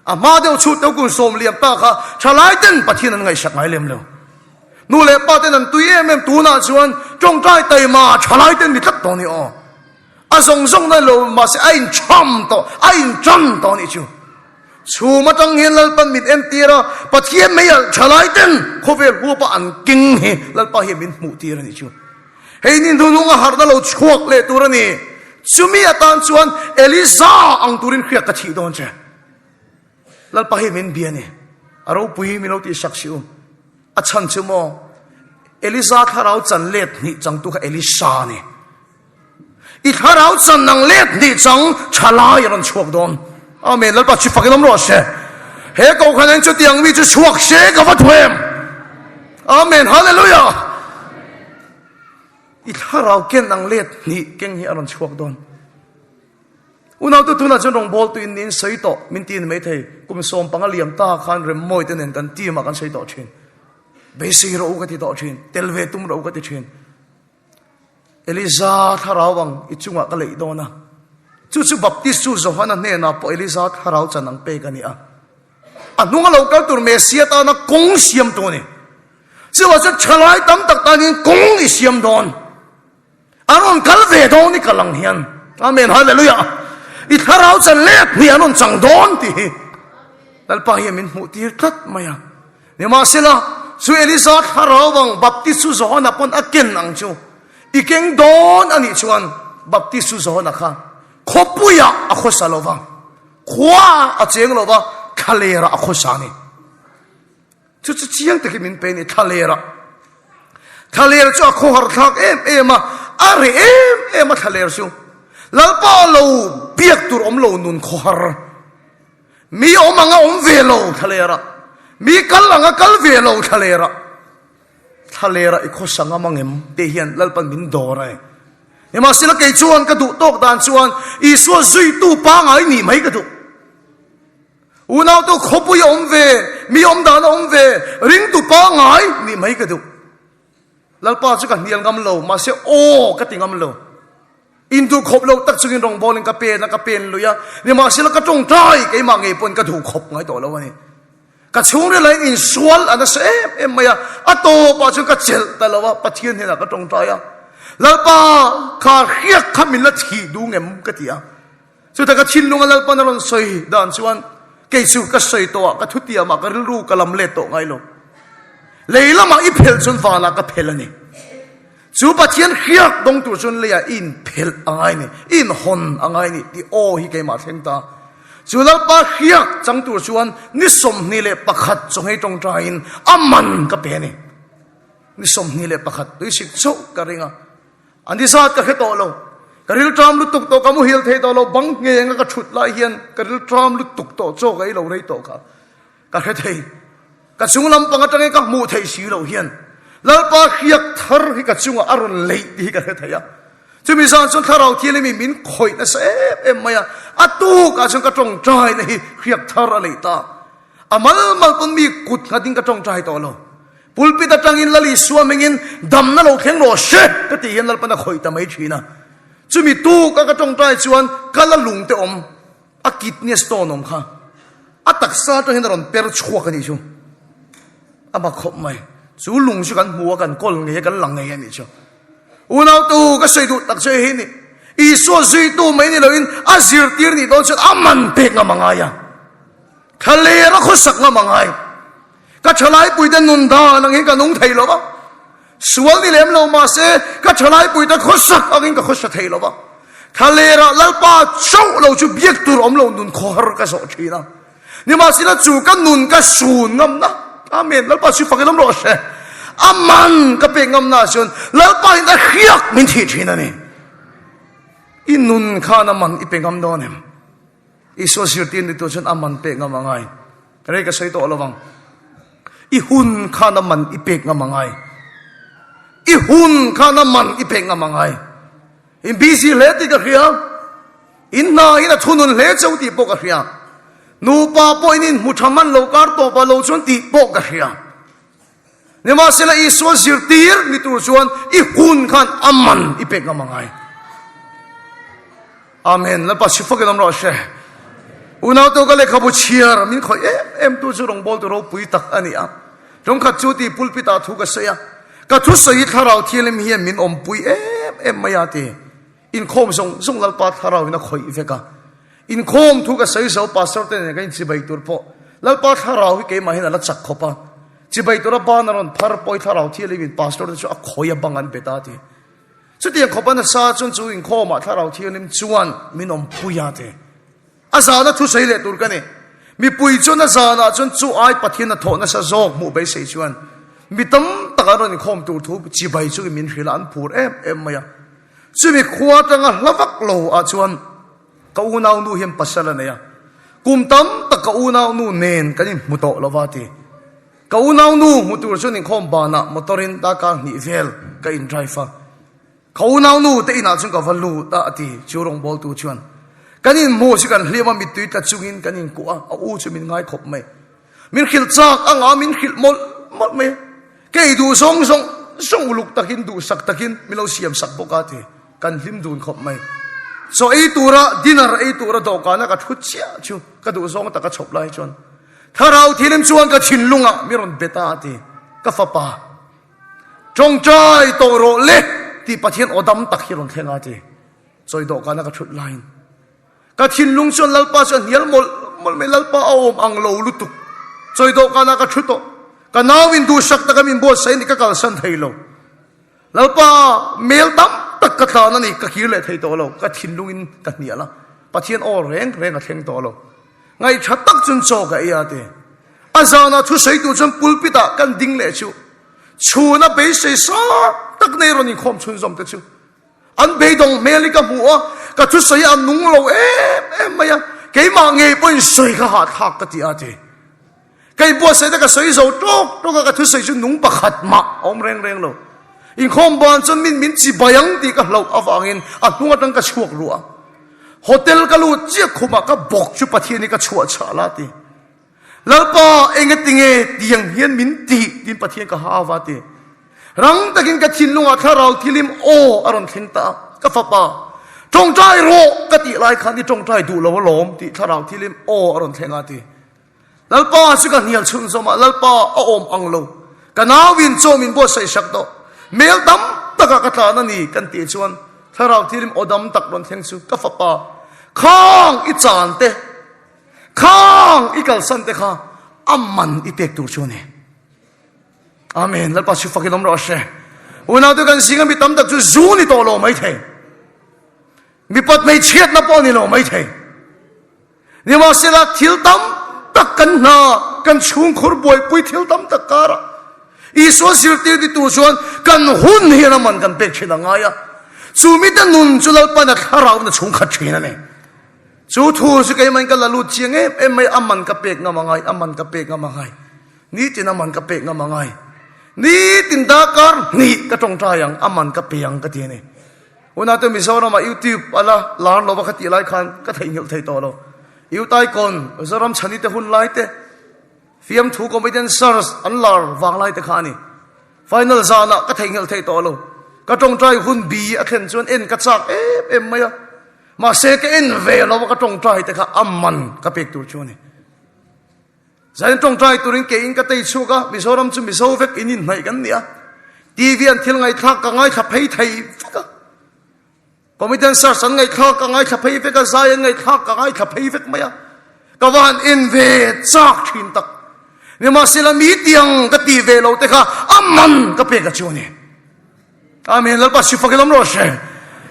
[SPEAKER 1] ama de chu to kun som liam ta kha chalai ten pathian an ngai sak ngai lem lo nu le pa ten an tui em tu na chuan chong trai tai ma chalai ten ni tak do ni o a zong na lo ma se ain chom to ain chom to ni chu chu ma tang hian lal pan mit en tira pathian mai al chalai ten khovel hu pa an king he lal pa hi min mu tira ni chu hei nin du lunga har da lo chuak le tur ni chumi atan chuan Eliza ang turin khriak ka thi don che lal pa hi min bia ni aro pui mi lo ti saksiu a chan chu mo Eliza tharau chan let ni chang tu kha Elisha ni i tharau chan nang let ni chang chalai ran chuak don amen lal pa chi fakilam ro se he ko khanen chu tiang mi chu chuak se ka va thuem amen hallelujah i tharau ken nang let ni keng hi aron chuak don unaw tu tuna chon rong bol tu in nin sei to min tin mai thei kum som pangaliam ta khan rem moi ten en kan ti ma kan sei to thin be si ro ka ti to thin telve tum ro ka ti thin Eliza tharawang ichunga ka lei dona chu baptisu Johanna ne na po Elizabeth harau chanang pe kani a anunga local tur Mesia ta na kong siam to ni chuwa chu thalai tam tak ta ni kong i siam don aron kal ve do ni kalang hian amen hallelujah i harau chan lek ni anon chang don ti dalpa hi min mu tir tat maya ni ma sila su Elizabeth harau wang baptisu Johanna pon aken ang chu ikeng don ani chuan baptisu Johanna kha khopuya akho salova khwa a cheng lova khalera akho sani chu chiang te min pe ni khalera chu akho har thak em are em khalera chu lalpa lo biak tur om lo nun khohar mi omanga om ve lo khalera mi kalanga kal ve lo khalera ikho sanga mangem te hian lalpan min dorai ema sila kay chuan ka du tok dan chuan isu zui tu pa ngai ni mai ka du unaw to khopu yom ve mi om dan om ve ring tu pa ngai ni mai ka du lalpa chu ka nial ngam lo ma se o ka tingam lo in tu khop lo tak chungin rong bolin ka pen lu ya ni ma sila ka tong tai kai ma nge pon ka du khop ngai to lo ni ka chung re lai in sual ana se em maya ato pa chu ka chel ta lo wa pathian ni na ka tong tai ya lalpa kha khiak khamin la thi du ngem ka tia chu ta ka chin lunga lalpa na ron soi dan chuan ke chu ka soi to ka thutia ma ka ru ka lam le to ngai lo leila ma i phel chun wala ka phel ani chu pathian khiak dong tu chun le ya in phel angai ni in hon angai ni ti o hi ke ma theng ta chu lalpa khiak chang tu chuan ni som ni le pakhat chong hei tong train aman ka pe ni ni som ni le pakhat tu sik chu ka ringa andi saat ka heto lo karil tram lu tuk to kamu hil thei to lo bang nge nga ka thut lai hian karil tram lu tuk to cho gai lo rei to ka he thei ka chunglam panga tange ka mu thei si lo hian lalpa khiak thar hi ka chunga aron lei hi ka he theya chumi san chon tharau thiele mi min khoi na se em maya atu ka chung ka tong trai na hi khiak thar a lei ta amal mal pon mi kut ngading ka tong trai to lo pulpita tangin lali suamengin dam na lo kheng lo she ka ti hian lalpa na khoi ta mai thina chumi tu ka tong trai chuan kala lung te om a kidney stone om kha atak sa to hin ron per chhuak ani chu ama khop mai chu lung chu kan huwa kan kol nge kan lang nge ani chu unaw tu ka sei du tak sei hi ni i so zui tu mai ni loin azir tir ni don chat aman pe nga mangaya khale ra khosak nga mangai ka chalai pui den nun da nang hi ka nung thei lo ba sual ni lem lo ma se ka chalai pui da khosak agin ka khosak thei lo ba khale ra lalpa chau lo chu biek tur om lo nun khor ka so thina ni ma sila chu ka nun ka sun ngam na amen lalpa chu fakilom ro se aman ka pe ngam na sun lalpa in da khiak min thi thina ni inun khana man ipe ngam do nem iso sirtin ni to chun aman pe ngam angai re ka sei to lawang i hun khana man ipe ngam angai i hun khana man ipe ngam angai in busy le ti ka khia in na ina thunun le chau ti po ka khia nu pa po in muthaman lo kar to pa lo chun ti po ka khia ne ma sela i so sirtir ni tu chuan i hun khan aman ipe ngam angai amen la pa sifa ke nam ro she unaw to ka le khabu chiar min khoi em tu chu rong bol to ro pui tak ani a rong kha chu ti pulpita thu ka se ya ka thu sei tharau thielem hi min om pui em maya te in khom song lal pa tharau na khoi ve ka in khom thu ka sei so pastor te ne ka in chibai tur po lal pa tharau hi ke ma hin la chak khopa chibai tur ba na ron phar poi tharau thielem in pastor chu a khoya bangan beta te chu ti khopa na sa chun chu in khoma tharau thielem chuan min om puya te azana thu sei le tur ka ne mi pui chon na zana chon chu ai pathian na tho na sa jok mu be sei chuan mi tam takaron ni khom tur thu chi bai chu min hilan phur em maya chu mi khwa tanga hlawak lo a chuan ka unaw nu hem pasala na ya kum tam ta ka unaw nu nen kanin muto lawati ka unaw nu mutur chu ni khom bana motorin ta ka ni vel ka in driver ka unaw nu te ina chung ka valu ta ati churong bol tu chuan kanin mo si kan hlema mi tuit ka chungin kanin ku a u chu min ngai khop mai min khil chak anga min khil mol mai ke du song uluk takin du sak takin milo siam sak bokati kan hlim dun khop mai so ei tura dinner ei tura do ka na ka thu chia chu ka du zong ta ka chop lai chon tharau thilim chuan ka thin lunga miron beta ti ka fa pa chong chai to ro le ti pathian odam tak hiron thenga ti choi do ka na ka thut line ka thin lung chuan lalpa chuan hial mol me lalpa om ang lo lutuk choi do ka na ka thuto ka nawin du sak ta ka min bo sai ni ka kal san thailo lalpa mel dam tak ka thla na ni ka khir le thei to lo ka thin lungin ka hnia la pathian o reng a thleng to lo ngai that tak chun cho ka ya te azana thu sei tu chun pulpita kan ding le chu chuna be sei sa tak nei ro ni khom chun zom te chu an be dong melika mu ka thu sei an nung lo em maya ke ma nge pon sei ka ha thak ka ti a te kai bo sei ta ka sei zo tok ka thu sei chu nung pakhat ma om reng lo in khom ban chun min chi bayang ti ka lo awangin a tunga tang ka chuak ruwa hotel ka lu chi khuma ka bok chu pathiani ka chua chala ti lalpa engetinge tiang hian min ti tin pathian ka hawa ti rang takin ka thinlunga tharau thilim o aron thlengta ka fapa tongtai ro ka ti lai khan ni tongtai du lo lom ti tharau thilim o aron thlenga ti lalpa su ka nial chun zoma lalpa a om anglo kanawin chomin bo sai sak do mel dam taka ka tla na ni kan ti chuan tharau thilim odam tak ron thleng chu ka fapa khang I chan te khang I kal san te kha amman I pek tur chu ne amen lalpa su fakilom ro she una tu kan singa mi tam tak chu zu ni to lo mai the mi pat mai chiat na po ni lo mai the ni ma sila thil tam tak kan na kan chung khur boy pui thil tam tak kara iso sirti di tu chuan kan hun hi na man kan pek china nga ya chu mi ta nun chu lal pa na kharau na chung khat thina ne chu thu su kai man ka lalu chiang em mai amman ka pek nga mangai amman ka pek nga mangai ni tin amman ka pek nga mangai ni tin da kar ni ka tong ta yang amman ka pe yang ka ti ne una to mi so na ma youtube ala lan lo ba khati lai khan ka thai ngil thai to lo yu tai kon zaram chani te hun lai te fiam thu comedian stars anlar wang lai te khani final zana ka thai ngil thai to lo ka tong trai hun bi a khen chuan en ka chak em maya ma se ke en ve lo ka tong trai te kha amman ka pek tur chu ne zain tong trai turin ke in ka tei chu ka mizoram chu mizo vek inin nai kan nia tv an thil ngai thak ka ngai kha phei thai ka comedian stars an ngai thak ka ngai kha phei vek ka zai ngai thak ka ngai kha phei vek maya ka wan in ve chak thin tak ni ma sila mi tiang ka ti ve lo te kha amman ka pek ka chu ne amen lalpa si fakilam ro she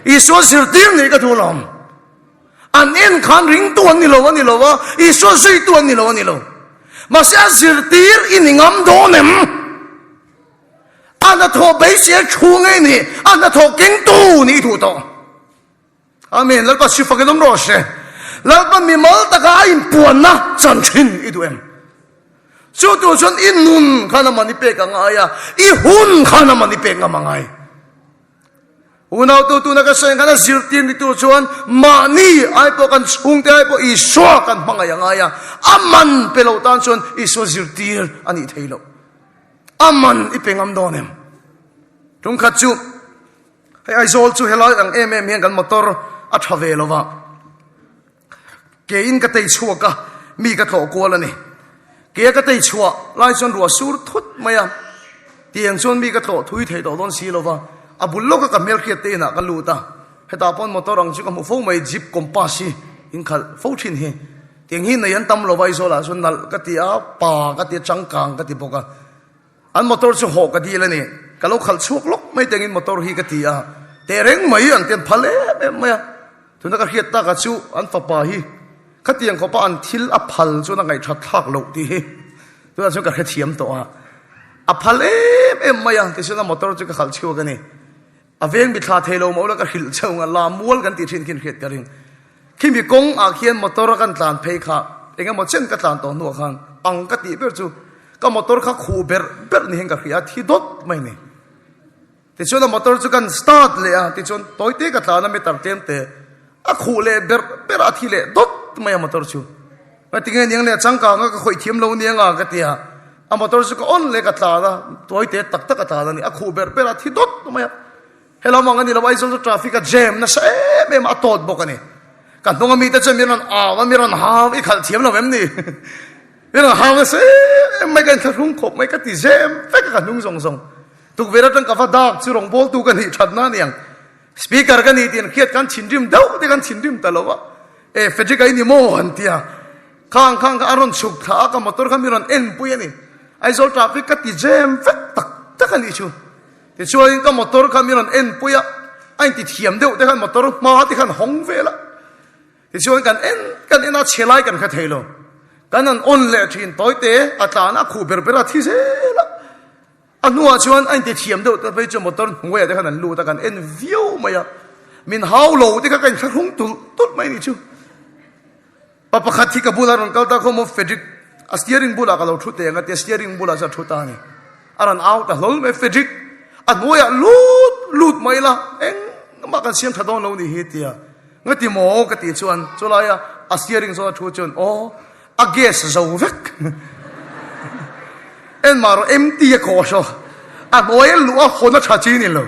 [SPEAKER 1] iso sirtim ni ka tulom an en khan ring tuan ni lo wa iso sui tuan ni lo masya sirtir iningam donem ana tho bai sia chungai ni ana tho keng tu ni tu to amen lalpa si fakilam ro she lalpa mi mal ta ka in puan na chan thin I duem chu tu chon in nun khana mani pe ka nga ya I hun khana mani pe nga mangai unaw tu na ka sen kana zirtin ni tu chuan mani ai po kan chung te ai po I swa kan mangaya nga ya aman pelo tan chuan I so zirtir ani thailo aman I pengam donem tung khat chu ai zol chu helai ang em hian kan motor a thavelova ke in ka tei chuaka mi ka tho ko la ni ke ka tei chua lai chuan ruwa sur thut maya tiang chuan mi ka tho thui thei do don si lova abullo ka mel khiat te na ka luta heta pon motor ang chu ka mu fo mai jeep compassi in khal fo thin he tiang hi na yan tam lo vai zo la sun nal ka ti a pa ka ti changkang ka ti boka an motor chu ho ka di la ni ka lo khal chuk lok mai tengin motor hi ka ti a te reng mai an ten phale maya tuna ka khiat ta ka chu an fa pa hi ka tiang ko pa an thil a phal chu na ngai that thak lo ti hi tuna chu ka khe thiam to a phal maya te suna motor chu ka khal chu ka ni aveng bi tha thelo mo la ka hil chunga la mual kan ti thin kin khet ka ring khimi kong a khian motor kan tlan phei kha enga mo chen ka tlan to nu khan ang ka ti ber chu ka motor kha khu ber ni heng ka khia thi dot mai ni te chuna motor chu kan start le a ti chon toite ka tlan me tar tem te a khu le ber a thi le dot mai motor chu ma ti nge le changka nga ka khoi thiam lo ni nga ka ti a motor chu ka on le ka tla da toite tak tak ka tla ni a khu ber a thi dot mai hello mang ani lawai zo traffic a jam na se me ma tot bokani kan tonga mi ta che miran a miran ha I khal thiam lo mem ni miran ha se mai kan thung khop mai ka ti jam fe ka nung song song tu vera tang ka fa dak chu rong bol tu kan hi that na niang speaker kan ni tin khiat kan chin rim dau te kan chin rim ta lowa e fe ji kai ni mo han tia khang khang ka aron chuk tha ka motor ka miran en pu yani ai zo traffic ka ti jam fe tak tak kan ni chu ti chuan ka motor ka miran en pu ya ai ti thiam deu te kan motor ma ti kan hong ve la ti chuan kan en a chelai kan kha thailo kan an on le thin toite atana khu ber ber a thi se la anua chuan ai ti thiam deu ta pe chu motor ngwe te kan an lu ta kan en view maya min how lo te ka kan kha hung tul mai ni chu papa khathi ka bularon kalta kho mo fedrik a steering bula ka lo thu te nga te steering bula sa thu ta ni aran out a hol me fedrik at moya lut mai la eng ma kan siam thadon lo ni hi tia ngati mo ka ti chuan chulaya a steering so thu chun o a gas zo vek en maro empty a ko so a moya lu a hona tha chi ni lo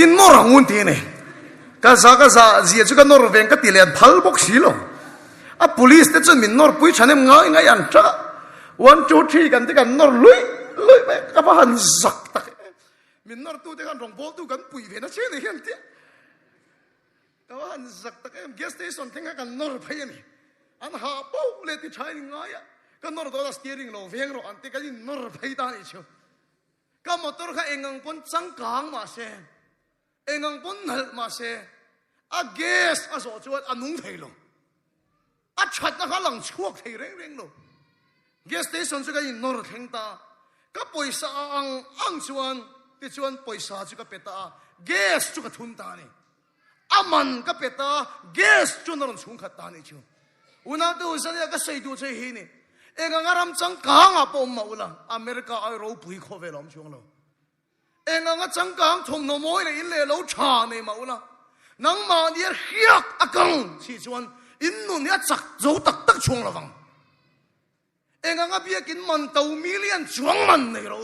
[SPEAKER 1] in mo rangun ti ni ka za zia chu ka nor ven ka ti le phal bok si lo a police te chun min nor pui chanem ngai an tra 1 2 3 kan te kan nor lui me ka ba han zak tak min nor tu te kan rong bol tu kan pui ve na che ni hian ti ka ba han zak tak em gas station thing kan nor phai ni an ha po le ti chai ngai ya kan nor do steering lo veng ro an te kan nor phai ta ni chu ka motor kha engang pon chang kang ma se engang pon hal ma se a gas a so chuan anung thei lo a chat na kha lang chuak thei reng lo gas station chu ka in nor theng ta ka poisa ang chuan ti chuan poisa chu ka peta gas chu ka thun ta ni aman ka peta gas chu na ron chung khat ta ni chu una tu sa ya ka sei tu che hi ni engang aram chang kang a pom ma ula america ai ro pui kho ve lom chung lo engang a chang kang thong no moi le in le lo cha nei ma ula nang ma ni hiak akang chi chuan in nun ya chak zo tak chung lo wang engang a bia kin man tau million chuang man nei ro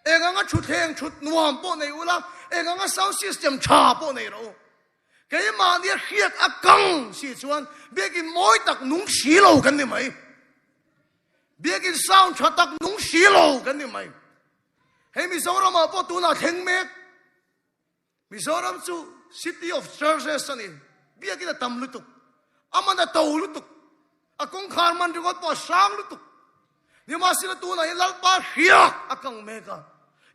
[SPEAKER 1] engang a chut heng chut nuam po nei ula engang a sound system cha po nei ro cái mà ni hiak akang chi chuan bia kin moi tak nung si lo kan ni mai bia kin sound cha tak nung si lo kan ni mai hey mi zoram a po tu na theng mek mi zoram chu city of churches ani bia kin tam lu tuk amanda to lu tuk akong khar man ringot po sang lu tuk ni ma sila tu na ilal pa hiak akang meka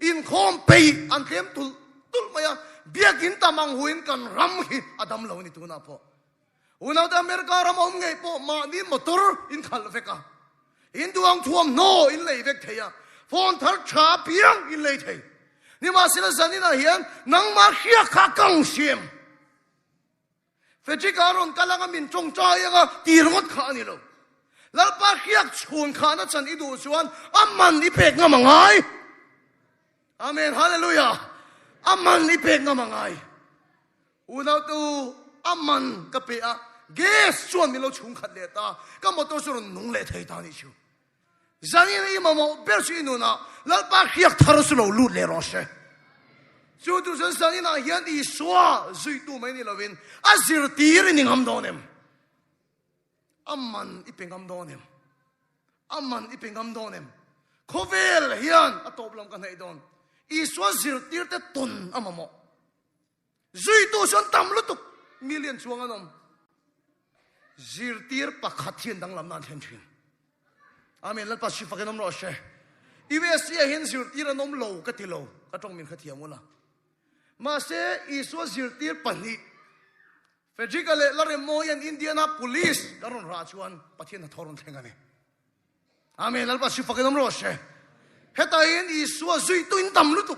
[SPEAKER 1] in khom pei an them tul maya bia kin tamang huin kan ram hi adam lo ni tu na po una da america ram om ngai po ma ni motor in khal veka in duang thuam no in lei vek theya phone thar cha piang in lei thei ni ma sila zanina hian nang ma hiak kha kang sim Fedrik aron kalanga min chong chaya nga tirngot kha ni lo lalpa khiak chhun kha na chan idu chuan amman ni pek nga mangai amen hallelujah amman ni pek nga mangai unaw tu amman ka pe a gas chuan mi lo chung khat le ta ka motor chuan nung le thei ta ni chu zani ni ma mo ber chi nu na lalpa khiak thar su lo lut le ro she chu tu san san na hian I swa zui tu mai ni lovin azir tir ni ngam donem amman ipengam donem amman ipengam donem khovel hian atop lam kan hai don I swa zir tir te ton amamo zui tu san tam lu tu million chuang anom zir tir pakhat hian dang lam nan then thin amen lal pa shi fakenom ro she iwesia hin zir tir anom lo ka ti lo ka tong min khathiamula ma se iswa zirtir pani fedrikale lare moyan indiana police karon rachuan pathian thoron thengani amen alba si fakedom ro she heta in iswa zui tu in tam lutu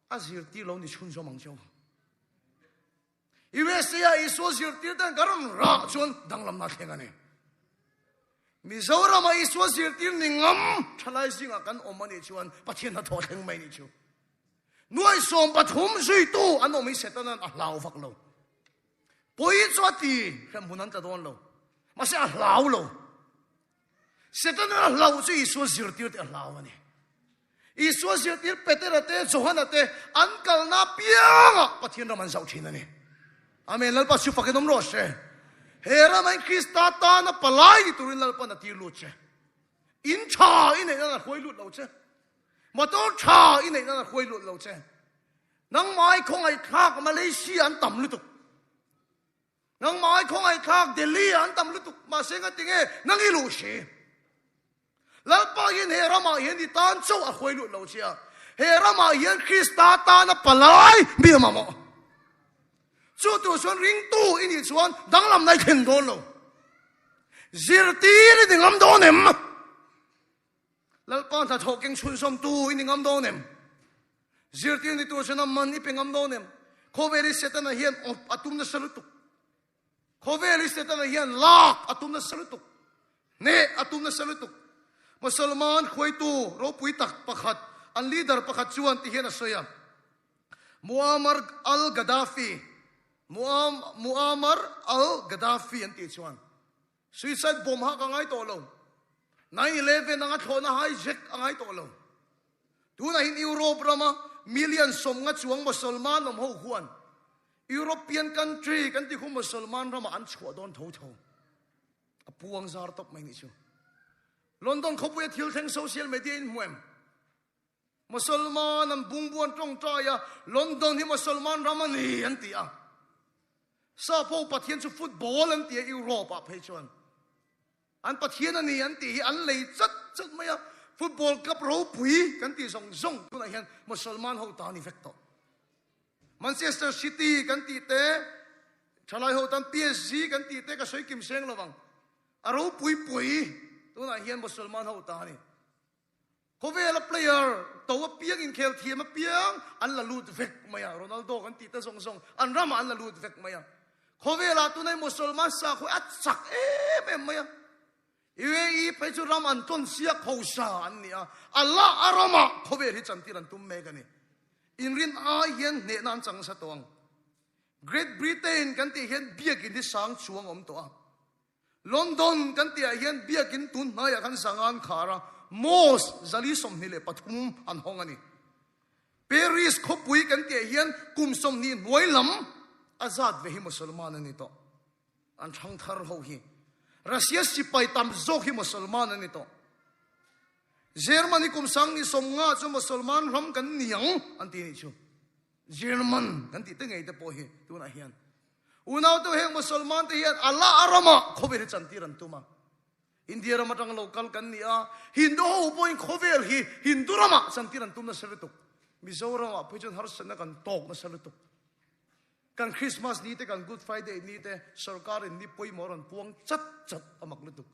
[SPEAKER 1] azirtir lo ni chun zo mangjo iwesia iswa zirtir dan karon rachuan danglam na thengani mizora ma iswa zirtir ni ngam thalai singa kan omani chuan pathian tho theng mai ni chu nuai som pathum zui tu an omi setanan a hlau vak lo poi chwati kham hunan ta don lo ma se a hlau lo setanan a hlau chu isu zirtir te hlau ani Isua zirtir peterate Johanate ankal na pianga pathian raman sautinani. Amen lalpa su fakinom roshe. Hera mai Krista ta na palai turin lalpa na tiluche. In cha in na khoi lut lauche. Motor cha in na khoi lut lauche. Nang mai khong ai khak Malaysia an tam lutuk. Nang mai khong ai khak Delhi an tam lutuk ma senga tinge nang ilu she. Lalpa yin hera ma yin di tan chou a khoi lut lauche. Hera ma yin Krista ta na palai mi ma mo. Chu tu suan ring tu ini suan dang lam nai khen don lo. Zirti ni ding am don em. Lalpa ta thoking chun som tu ini ngam don em. Zirti ni tu suan man ipeng am don em. Khoveri setan na hian atum na salutuk. Khoveri setan na hian lak atum na salutuk. Ne atum na salutuk. Musulman khoi tu ro pui tak pakhat an leader pakhat chuan ti hian asoya. Muammar al-Gaddafi Muammar al-Gaddafi anti chuan suicide bomb ha kangai to lo 9/11 anga thona hijack angai to lo tuna in Europe rama million som nga chuang musulman om ho huan European country kan ti khu musulman rama an chua don tho tho apuang zar tok mai ni chu London khopu thil theng social media in muem musulman an bungbuan tong traya London hi musulman rama ni anti a sa po pathian chu football an tia Europe a pheichuan an pathian ani an ti an lei chat maya football cup ro pui kan ti song tuna hian musulman ho ta ni vekto Manchester City kan ti te thalai ho tan PSG kan ti te ka soi kim seng lawang a ro pui tuna hian musulman ho ta ni Kovela player to piang in khel thiam piang an la lut vek maya Ronaldo kan ti te song an rama an la lut vek maya Kovela tunai musulman sa khu atsak em maya iwe pe chu ram an ton sia khosa an nia Allah arama Koveli chantiran tum megani inrin a yen ne nan chang sa tong Great Britain kan ti hian biakin di sang chuang om to London kan ti hian biakin tun na ya kan sangan khara Mos zali som ni le pathum an hongani Paris khopui kan ti hian kum som ni noilam azad vehi musulman ani to an thang thar ho hi Russia sipai tam zok hi musulman ani to Germany kum sang ni som nga chu musulman ram kan niang an ti ni chu German kan ti te ngai te po hi tu na hian unaw to he musulman te hian Allah arama khoberi chantiran tuma India rama tang local kan nia Hindu ho point khovel hi Hindu rama chantiran tum na salutuk Mizoram a pujon har sana kan tok na salutuk kan Christmas ni te kan Good Friday ni te sarkar ni poi moron puang chat amak lutuk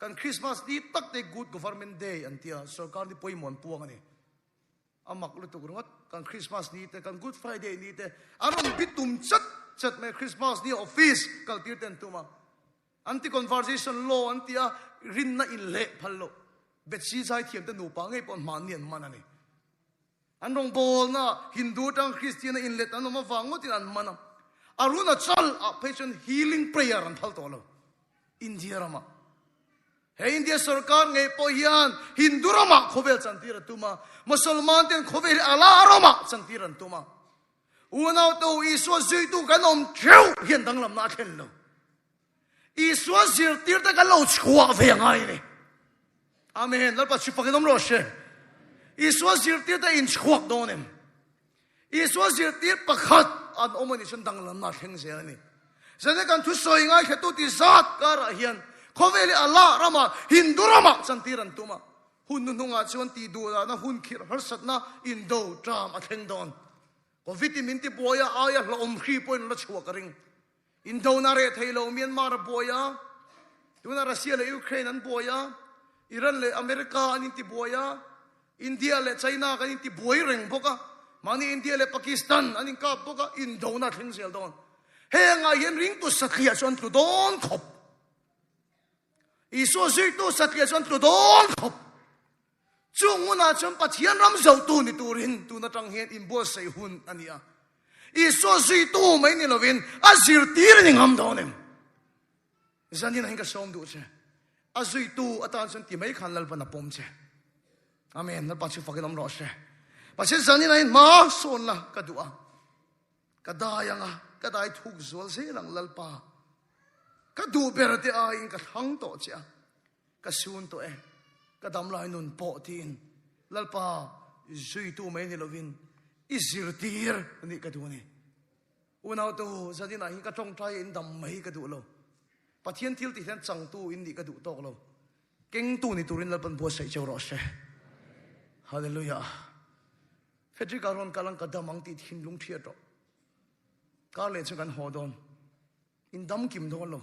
[SPEAKER 1] kan Christmas ni tak te good government day antia sarkar ni poi mon puang ani amak lutuk rungat kan Christmas ni te kan Good Friday ni te aron bitum chat me Christmas ni office kal tirten tuma anti conversation law antia rinna in le phallo betsi sai thiam te nu pa ngai pon manian manani anong bol na Hindu tang Christian in let ano mafangot in an manam aruna chal a patient healing prayer an thal tolo India rama he India sarkar ngai po hian Hindu rama khovel chantira tuma musulman ten khovel ala rama chantiran tuma unaw to iso zitu kanom theu hian danglam na khen lo iso zir tir ta kalo chua ve ngai ni amen lalpa chipakinom ro she Iswa zirtir ta in chhuak donem. Iswa zirtir pakhat an omani sun danglam na theng se ani. Zane kan thu soi ngai khetu ti zat kara hian. Khoveli Allah rama Hindu rama chantiran tuma. Hun nunga chuan ti du na hun khir har satna indo tram a theng don. Ko vitamin ti boya aya la om khri point la chhuak ring. Indo na re thailo Myanmar boya. Tuna Russia le Ukraine an boya. Iran le America an ti boya. India le China kan ti boy reng boka mani India le Pakistan aning ka boka Indo na thing sel don he nga yen ring tu sakya chon tu don khop iso zui tu sakya chon tu don khop chunguna chon pathian ram zau tu ni turin tu na tang hian imbo sei hun ania iso zui tu mai ni lovin azir tir ni ngam donem zanin hinga som du che azui tu atan chon ti mai khan lal pa na pom che amen na pachu fakin om ro she pasin sani na in ma son la kadua kadayanga kadai thuk zol se lang lalpa kadu berate a in ka thang to cha ka sun to e kadam lai nun po tin lalpa zui tu mai ni lovin izir tir ni kadu ni unau to sani na in ka tong trai in dam mai kadu lo pathian thil ti than chang tu in ni kadu tok lo keng tu ni turin lalpan bo sai chau ro she hallelujah fetri karon kalang kadamang ti thin lung thia to ka le chu kan hodon in dam kim don lo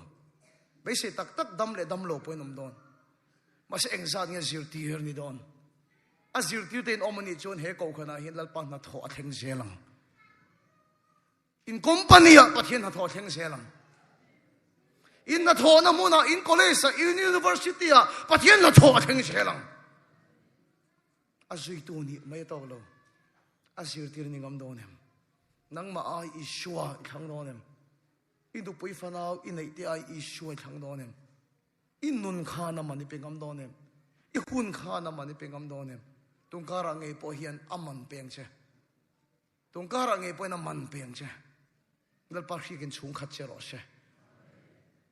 [SPEAKER 1] be se tak tak dam le dam lo poinom don mas engzat nge zirtir ni don a zirtir ten omani chon he ko khana hin lalpa na tho atheng zelang in company a pathian na tho atheng zelang in na tho na muna in college in university a pathian na tho atheng zelang azui tu ni mai to lo azir tir ni ngam donem nang ma ai ishua thang donem in du pui fanau in ei ti ai ishua thang donem in nun kha na mani pengam donem I hun kha na mani pengam donem tungkara ngei po hian aman peng che tungkara ngei po na man peng che dal pa hi kin chung khat che ro she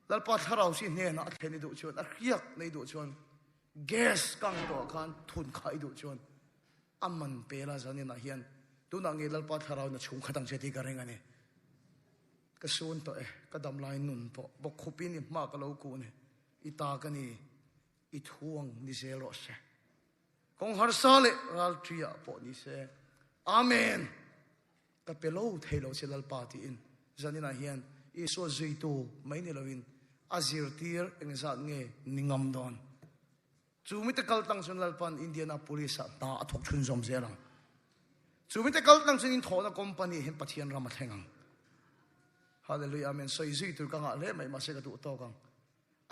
[SPEAKER 1] dal pa tharau si ne na theni du chon a riak nei du chon gas kang to khan thun khai du chon aman pela zani na hian tu na nge lalpa tharau na chung khatang che ti ka renga ne ka sun to e ka dam lai nun po bo khupi ni ma ka lo ku ne ita ka ni I thuang ni se lo se kong har sale ral tria po ni se amen ka pelo thelo che lalpa ti in zani na hian I so zui tu mai ni lovin azir tir eng zat nge ningam don chumi te kal tang sun lalpan Indianapolis ta athok chun zom zerang chumi te kal tang sun in thona company hem pathian ram thengang hallelujah amen so izui tur ka le mai ma se ka tu to kang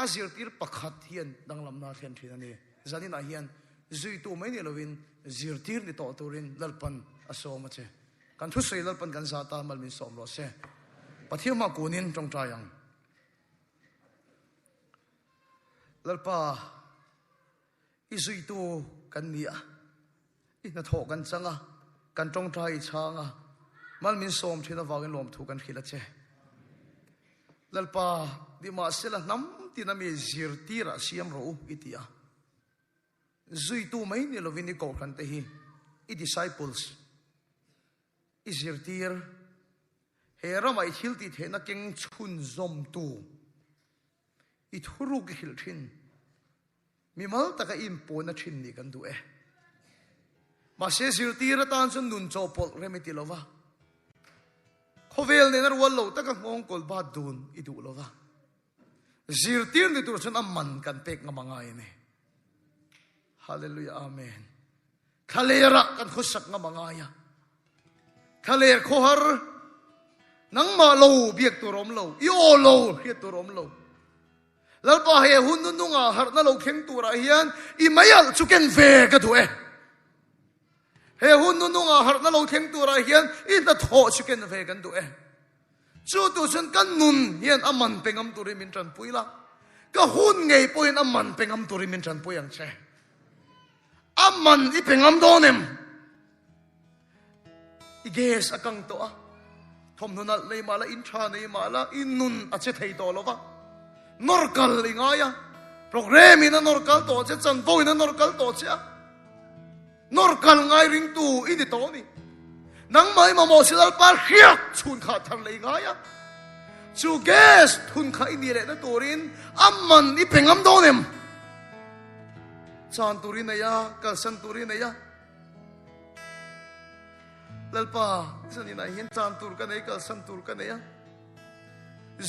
[SPEAKER 1] azir tir pakhat hian danglam na thlen thina ni zani na hian zui tu mai ni lovin zir tir ni to turin lalpan asoma che kan thu sei lalpan kan za ta mal min som lo se pathian ma kunin tong tayang lalpa izui tu kan nia ina tho kan changa kan tong thai changa mal min som thina wangin lom thu kan khila che lalpa di ma sela nam ti na mi zir tira siam ro itia zui tu mai ni lovini ko kan te hi I disciples I zir tir he ramai thil ti thena keng chun zom tu I thuru ki hil thin mi mal taka in po na thin ni kan du e ma se zir tira tan sun nun chopol remeti lova khovel ne nar wal lo taka ngong kol ba dun I du lova zir tir ni tur sun amman kan pek ngamangai ne hallelujah amen khalera kan khusak ngamangaya khaler khohar nang ma lo biek turom lo yo lo he turom lo lalpa he hun nu nga har na lo kheng tura hian I mayal chuken ve ka du e he hun nu nga har na lo kheng tura hian I na tho chuken ve kan du e chu tu sun kan nun hian aman pengam turi min tran puila ka hun ngei poin aman pengam turi min tran puyang che aman I pengam donem I ges akang to a thom nunal nei mala in tha nei mala in nun a che thei to lova norkal ingaya program ina norkal to che chan bo ina norkal to che norkal ngai ring tu I di to ni nang mai ma mo silal par khiak chun kha thar le ngaya chu ges thun kha I ni le na turin amman I pengam donem chan turin ya kal san turin ya lalpa sani na hian chan tur ka nei kal san tur ka nei ya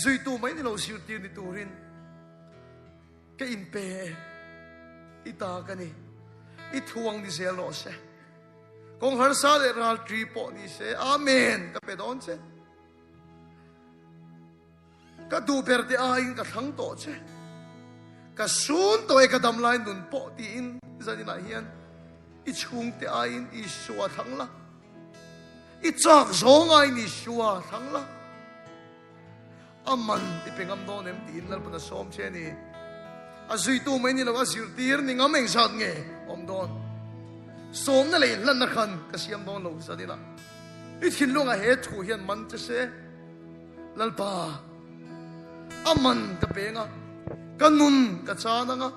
[SPEAKER 1] zui tu mai ni lo sir tir ni turin ka in pe ita ka ni I thuang ni se lo se kong har sa le ral tri po ni se amen ka pe don se ka du per te a in ka thang to che ka sun to e ka dam lai nun po ti in zani na hian I chung te a in I shua thang la I chak zong ai ni shua thang la aman I pengam donem ti in lal pa na som che ni azui tu mai ni lo azir tir ni ngam eng zat nge om don som na le lan na khan ka siam bong lo sadina I thin lunga he thu hian man che se lalpa aman ka penga kanun ka chana nga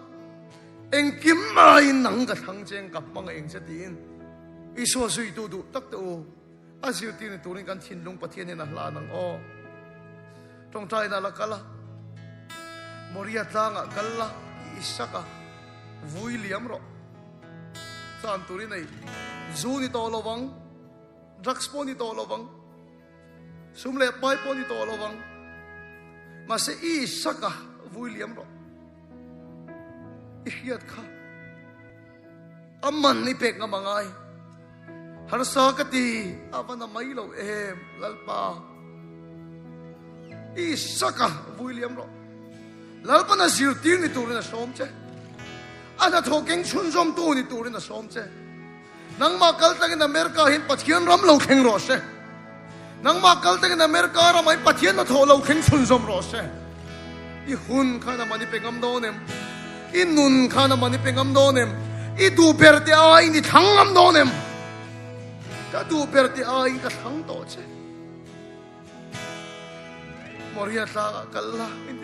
[SPEAKER 1] eng kim mai nang ka thang cheng ka mang eng che tin iso sui tu du tak tu asiu tin tu ning kan thin lung pathian na hla nang o tong tai na la kala moria tanga kala isaka William ro san turi nei zuni to lowang drugs po ni to lowang sumle pai po ni to lowang mase isaka William ro ihiat kha amman ni pek nga mangai har sa kati avana mai lo lalpa isaka William ro lalpa na zir tir ni turin na som che ana thokeng chun som tu ni turin na som che nang ma kal tang in America hin pathian ram lo kheng ro se nang ma kal tang in America ra mai pathian na tho lo kheng chun som ro se I hun khana mani pengam do nem I nun khana mani pengam do nem I du perte ai ni thangam do nem ka du perte ai ka thang to che moria ta kalla in